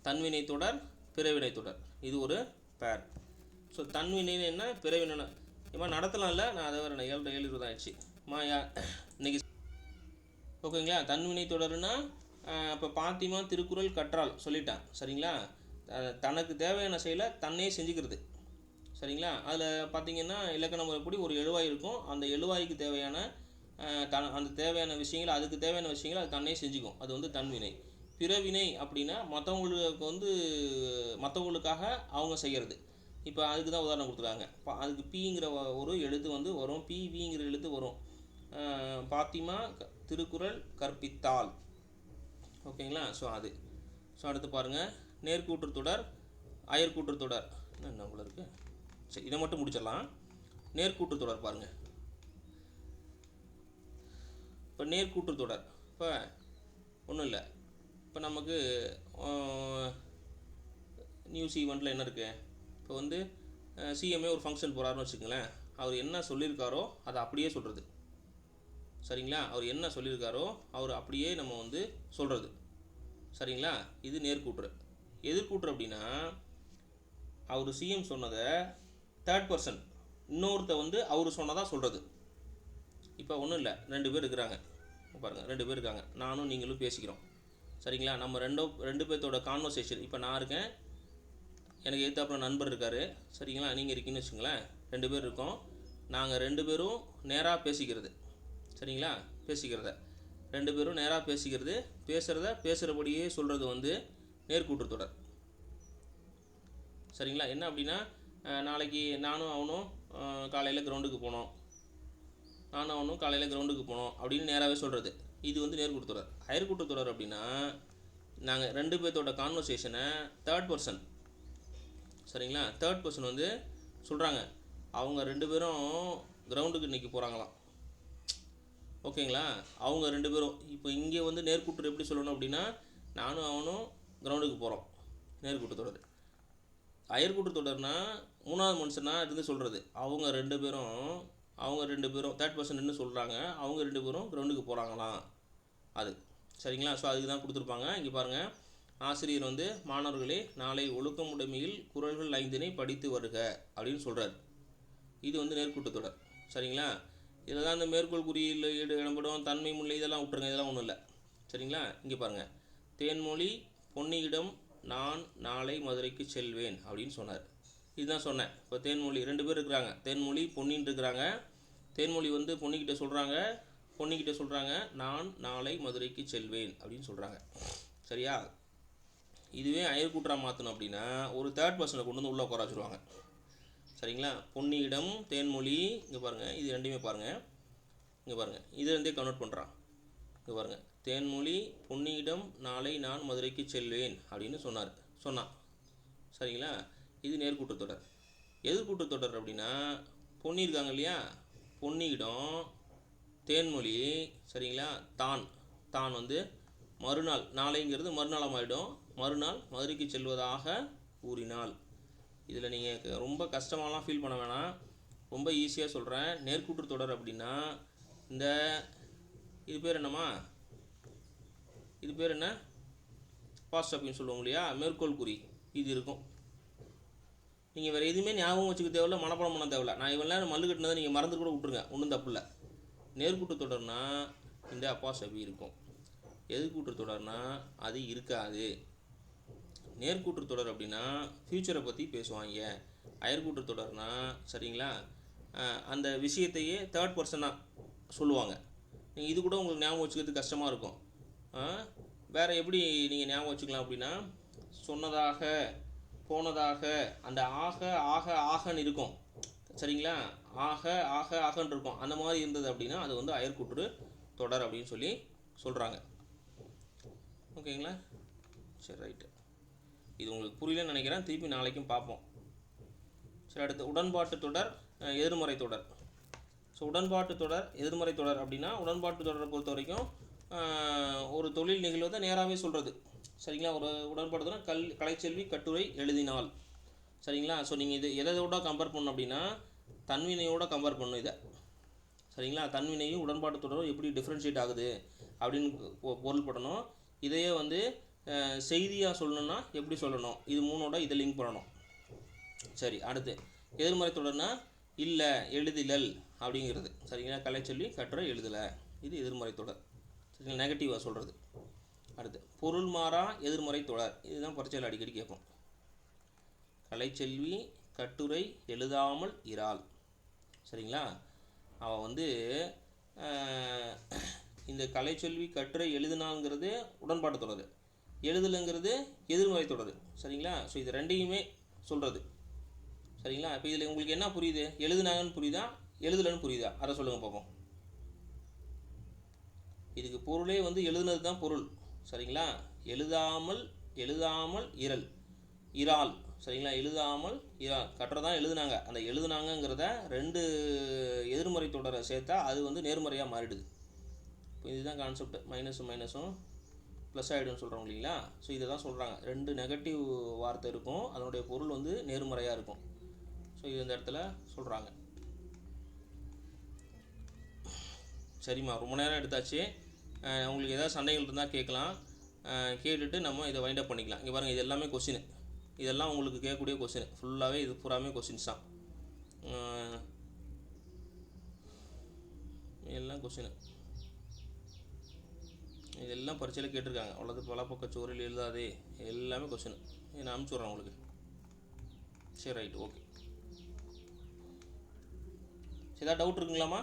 தன்வினை தொடர், பிறவினை தொடர், இது ஒரு பேர். ஸோ தன்வினைன்னு என்ன, பிறவினை ஏமா நடத்தலாம்ல, நான் அதை வேறு 7:20 ஆயிடுச்சு மாயா இன்னைக்கு. ஓகேங்களா? தன்வினை தொடர்னா இப்போ பாத்திமா திருக்குறள் கற்றால் சொல்லிட்டேன். சரிங்களா? தனக்கு தேவையான செயலை தன்னே செஞ்சுக்கிறது. சரிங்களா? அதில் பார்த்தீங்கன்னா இலக்கண முறைப்படி ஒரு எழுவாய் இருக்கும். அந்த எழுவாய்க்கு தேவையான அந்த தேவையான விஷயங்கள், அதுக்கு தேவையான விஷயங்களை அது தன்னே செஞ்சுக்கும். அது வந்து தன்வினை. பிறவினை அப்படின்னா மற்றவங்களுக்கு வந்து மற்றவங்களுக்காக அவங்க செய்கிறது. இப்போ அதுக்கு தான் உதாரணம் கொடுத்துருக்காங்க. அதுக்கு பிங்கிற ஒரு எழுத்து வந்து வரும், பிவிங்கிற எழுத்து வரும். பாத்திமா திருக்குறள் கற்பித்தாள். ஓகேங்களா? ஸோ அது. ஸோ அடுத்து பாருங்கள், நேர்கூற்று தொடர், அயற்கூற்று தொடர். என்ன உள்ள இருக்குது? சரி, இதை மட்டும் முடிச்சிடலாம். நேர்கூற்று தொடர் பாருங்கள். இப்போ நேர்கூற்று தொடர் இப்போ ஒன்றும் இல்லை. இப்போ நமக்கு நியூஸ் ஈவெண்ட்டில் என்ன இருக்குது, இப்போ வந்து சிஎம்ஏ ஒரு ஃபங்க்ஷன் போகிறாருன்னு வச்சுக்கோங்களேன். அவர் என்ன சொல்லியிருக்காரோ அதை அப்படியே சொல்கிறது. சரிங்களா? அவர் என்ன சொல்லியிருக்காரோ அவர் அப்படியே நம்ம வந்து சொல்கிறது. சரிங்களா? இது நேர்கூற்று. எதிர்கூற்று அப்படின்னா அவர் சிஎம் சொன்னதை தேர்ட் பர்சன் இன்னொருத்த வந்து அவர் சொன்னதாக சொல்கிறது. இப்போ ஒன்றும் இல்லை, 2 பேர் இருக்கிறாங்க பாருங்கள், 2 பேர் இருக்காங்க, நானும் நீங்களும் பேசிக்கிறோம். சரிங்களா? நம்ம ரெண்டு பேர்த்தோட கான்வர்சேஷன். இப்போ நான் இருக்கேன், எனக்கு எதிர்த்தாப்புல நண்பர் இருக்கார். சரிங்களா? நீங்கள் இருக்கீங்கன்னு வச்சுங்களேன். 2 பேர் இருக்கோம். நாங்கள் 2 பேரும் நேராக பேசிக்கிறது. சரிங்களா? பேசிக்கிறத 2 பேரும் நேராக பேசிக்கிறது, பேசுகிறபடியே சொல்கிறது வந்து நேர்கூற்று தொடர். சரிங்களா? என்ன அப்படின்னா நாளைக்கு நானும் அவனும் காலையில் கிரவுண்டுக்கு போனோம், அப்படின்னு நேராகவே சொல்கிறது. இது வந்து நேர்கூற்று தொடர். அயற்கூற்று தொடர் அப்படின்னா நாங்கள் 2 பேர்த்தோட கான்வர்சேஷனை தேர்ட் பர்சன், சரிங்களா, தேர்ட் பர்சன் வந்து சொல்கிறாங்க. அவங்க 2 பேரும் கிரவுண்டுக்கு இன்றைக்கி போகிறாங்களாம். ஓகேங்களா? அவங்க 2 பேரும் இப்போ இங்கே வந்து நேர்கூற்று எப்படி சொல்லணும் அப்படின்னா நானும் அவனும் கிரவுண்டுக்கு போகிறோம், நேர்கூற்று தொடர். அயற்கூற்று தொடர்னா 3வது மனுஷனா இருந்து சொல்கிறது. அவங்க 2 பேரும் தேர்ட் பர்சன் என்ன சொல்கிறாங்க, அவங்க 2 பேரும் கிரவுண்டுக்கு போகிறாங்களாம் அது. சரிங்களா? ஸோ அதுக்கு தான் கொடுத்துருப்பாங்க. இங்கே பாருங்கள், ஆசிரியர் வந்து மாணவர்களே நாளை ஒழுக்கமுடைமையில் குறள்கள் 5 படித்து வருக அப்படின்னு சொல்கிறார். இது வந்து நேர்கூற்று தொடர். சரிங்களா? இதில் தான் இந்த மேற்கோள் குறியில் இடம்படும் தன்மை முல்லை இதெல்லாம் விட்டுருங்க, இதெல்லாம் ஒன்றும் இல்லை. சரிங்களா? இங்கே பாருங்கள், தேன்மொழி பொன்னியிடம் நான் நாளை மதுரைக்கு செல்வேன் அப்படின்னு சொன்னார். இதுதான் சொன்னேன். இப்போ தேன்மொழி 2 பேர் இருக்கிறாங்க, தேன்மொழி பொன்னின்னு இருக்கிறாங்க. தேன்மொழி வந்து பொன்னிக்கிட்ட சொல்கிறாங்க நான் நாளை மதுரைக்கு செல்வேன் அப்படின்னு சொல்கிறாங்க. சரியா? இதுவே அயற்கூற்றா மாற்றணும் அப்படின்னா ஒரு தேர்ட் பர்சனை கொண்டு வந்து உள்ளே உட்கார வச்சுருவாங்க. சரிங்களா? பொன்னியிடம் தேன்மொழி, இங்கே பாருங்கள், இது ரெண்டுமே பாருங்கள், இங்கே பாருங்கள், இது ரெண்டே கன்வெர்ட் பண்ணுறான். இங்கே பாருங்கள், தேன்மொழி பொன்னியிடம் நாளை நான் மதுரைக்கு செல்வேன் அப்படின்னு சொன்னான். சரிங்களா? இது நேர்கூட்டுத்தொடர். எதிர்கூட்டுத்தொடர் அப்படின்னா பொன்னி இருக்காங்க இல்லையா, பொன்னியிடம் தேன்மொழி, சரிங்களா, தான் வந்து மறுநாள், நாளைங்கிறது மறுநாளாக ஆகிடும், மறுநாள் மதுரைக்கு செல்வதாக கூறினாள். இதில் நீங்கள் ரொம்ப கஷ்டமாலாம் ஃபீல் பண்ண வேணாம், ரொம்ப ஈஸியாக சொல்கிறேன். நேர்கூட்டு தொடர் அப்படின்னா இந்த இது பேர் என்னம்மா, இது பேர் என்ன, பாஸ்ட் அப்படின்னு சொல்லுவோம் இல்லையா, மேற்கோள் குறி இது இருக்கும். நீங்கள் வேறு எதுவுமே ஞாபகம் வச்சுக்க தேவையில்ல, மனப்பாடம் பண்ண தேவையில்ல. நான் இவ்வளோ நேரம் மல்லு கட்டினதை நீங்கள் மறந்து கூட விட்ருங்க, ஒன்றும் தப்பு இல்லை. நேர்கூட்டு தொடர்னா இந்த அப்பாஸ்ட்ரோஃபி இருக்கும். எதிர்கூட்டு தொடர்னா அது இருக்காது. நேர்கூட்டு தொடர் அப்படின்னா ஃப்யூச்சரை பற்றி பேசுவாங்க. அயர்கூட்டு தொடர்னா, சரிங்களா, அந்த விஷயத்தையே தேர்ட் பர்சனாக சொல்லுவாங்க. நீங்கள் இது கூட உங்களுக்கு ஞாபகம் வச்சுக்கிறதுக்கு கஷ்டமாக இருக்கும். வேறு எப்படி நீங்கள் ஞாபகம் வச்சுக்கலாம் அப்படின்னா, சொன்னதாக, போனதாக, அந்த ஆகன்னு இருக்கும், சரிங்களா, ஆகன்னு இருக்கும். அந்த மாதிரி இருந்தது அப்படின்னா அது வந்து அயர்கூட்டு தொடர் அப்படின்னு சொல்லி சொல்கிறாங்க. ஓகேங்களா? சரி, ரைட்டு. இது உங்களுக்கு புரியலன்னு நினைக்கிறேன், திருப்பி நாளைக்கும் பார்ப்போம். சரி, அடுத்து உடன்பாட்டு தொடர், எதிர்மறை தொடர். ஸோ உடன்பாட்டு தொடர், எதிர்மறை தொடர் அப்படின்னா, உடன்பாட்டு தொடரை பொறுத்த வரைக்கும் ஒரு தொழில் நிகழ்வதை நேராகவே சொல்கிறது. சரிங்களா? ஒரு உடன்பாட்டு தொடர் கலைச்செல்வி கட்டுரை எழுதினாள். சரிங்களா? ஸோ நீங்கள் இது எதோட கம்பேர் பண்ணணும் அப்படின்னா தன்வினையோட கம்பேர் பண்ணணும் இதை. சரிங்களா? தன்வினையும் உடன்பாட்டு தொடரும் எப்படி டிஃப்ரென்ஷியேட் ஆகுது அப்படின்னு பொருள்படணும். இதையே வந்து செய்தியாக சொல்லணும்னா எப்படி சொல்லணும், இது மூணோட இதை லிங்க் பண்ணணும். சரி, அடுத்து எதிர்மறை தொடர்னா இல்லை, எழுதிலல் அப்படிங்கிறது. சரிங்களா? கலைச்சொல்லி கட்டுரை எழுதலை, இது எதிர்மறை தொடர். சரிங்களா? நெகட்டிவாக சொல்கிறது. அடுத்து பொருள் மாறா எதிர்மறை தொடர், இதுதான் பரீட்சையில் அடிக்கடி கேட்போம். கலைச்செல்வி கட்டுரை எழுதாமல் இராள். சரிங்களா? அவள் வந்து இந்த கலைச்செல்வி கட்டுரை எழுதினாங்கிறது உடன்பாட்டு தொடர், எழுதலைங்கிறது எதிர்மறை தொடர். சரிங்களா? ஸோ இது ரெண்டையுமே சொல்கிறது. சரிங்களா? இப்போ இதில் உங்களுக்கு என்ன புரியுது, எழுதுனாங்கன்னு புரியுதா, எழுதலைன்னு புரியுதா, அதை சொல்லுங்கள் பார்ப்போம். இதுக்கு பொருளே வந்து எழுதுனது தான் பொருள். சரிங்களா? எழுதாமல் இராள். சரிங்களா? எழுதாமல் இராள், கட்டுரை தான் எழுதுனாங்க. அந்த எழுதுனாங்கங்கிறத ரெண்டு எதிர்மறை தொடரை சேர்த்தா அது வந்து நேர்மறையாக மாறிடுது. இப்போ இதுதான் கான்செப்ட். மைனஸும் ப்ளஸ் ஆகிடும்னு சொல்கிறோம் இல்லைங்களா? ஸோ இதை தான் சொல்கிறாங்க. ரெண்டு நெகட்டிவ் வார்த்தை இருக்கும், அதனுடைய பொருள் வந்து நேர்மறையாக இருக்கும். ஸோ இது இந்த இடத்துல சொல்கிறாங்க. சரிம்மா, ரொம்ப நேரம் எடுத்தாச்சு. உங்களுக்கு ஏதாவது சண்டைகள் இருந்தால் கேட்கலாம், கேட்டுட்டு நம்ம இதை வைண்ட் அப் பண்ணிக்கலாம். இங்கே பாருங்கள், இது எல்லாமே கொஸ்டின், இதெல்லாம் உங்களுக்கு கேட்கக்கூடிய கொஸ்டின் ஃபுல்லாகவே, இது பூராமே கொஸ்டின்ஸ் தான். எல்லாம் கொஸ்டின், இதெல்லாம் பரீட்சையில் கேட்டிருக்காங்க. அவ்வளோது பலப்பக்க சோறில் எழுதாதே, எல்லாமே கொஸ்டின். நான் அனுப்பிச்சி விட்றேன் உங்களுக்கு. சரி, ரைட், ஓகே. ஏதாவது டவுட் இருக்குங்களாம்மா?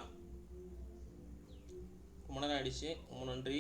ரொம்ப நேரம் ஆகிடுச்சு, ரொம்ப நன்றி.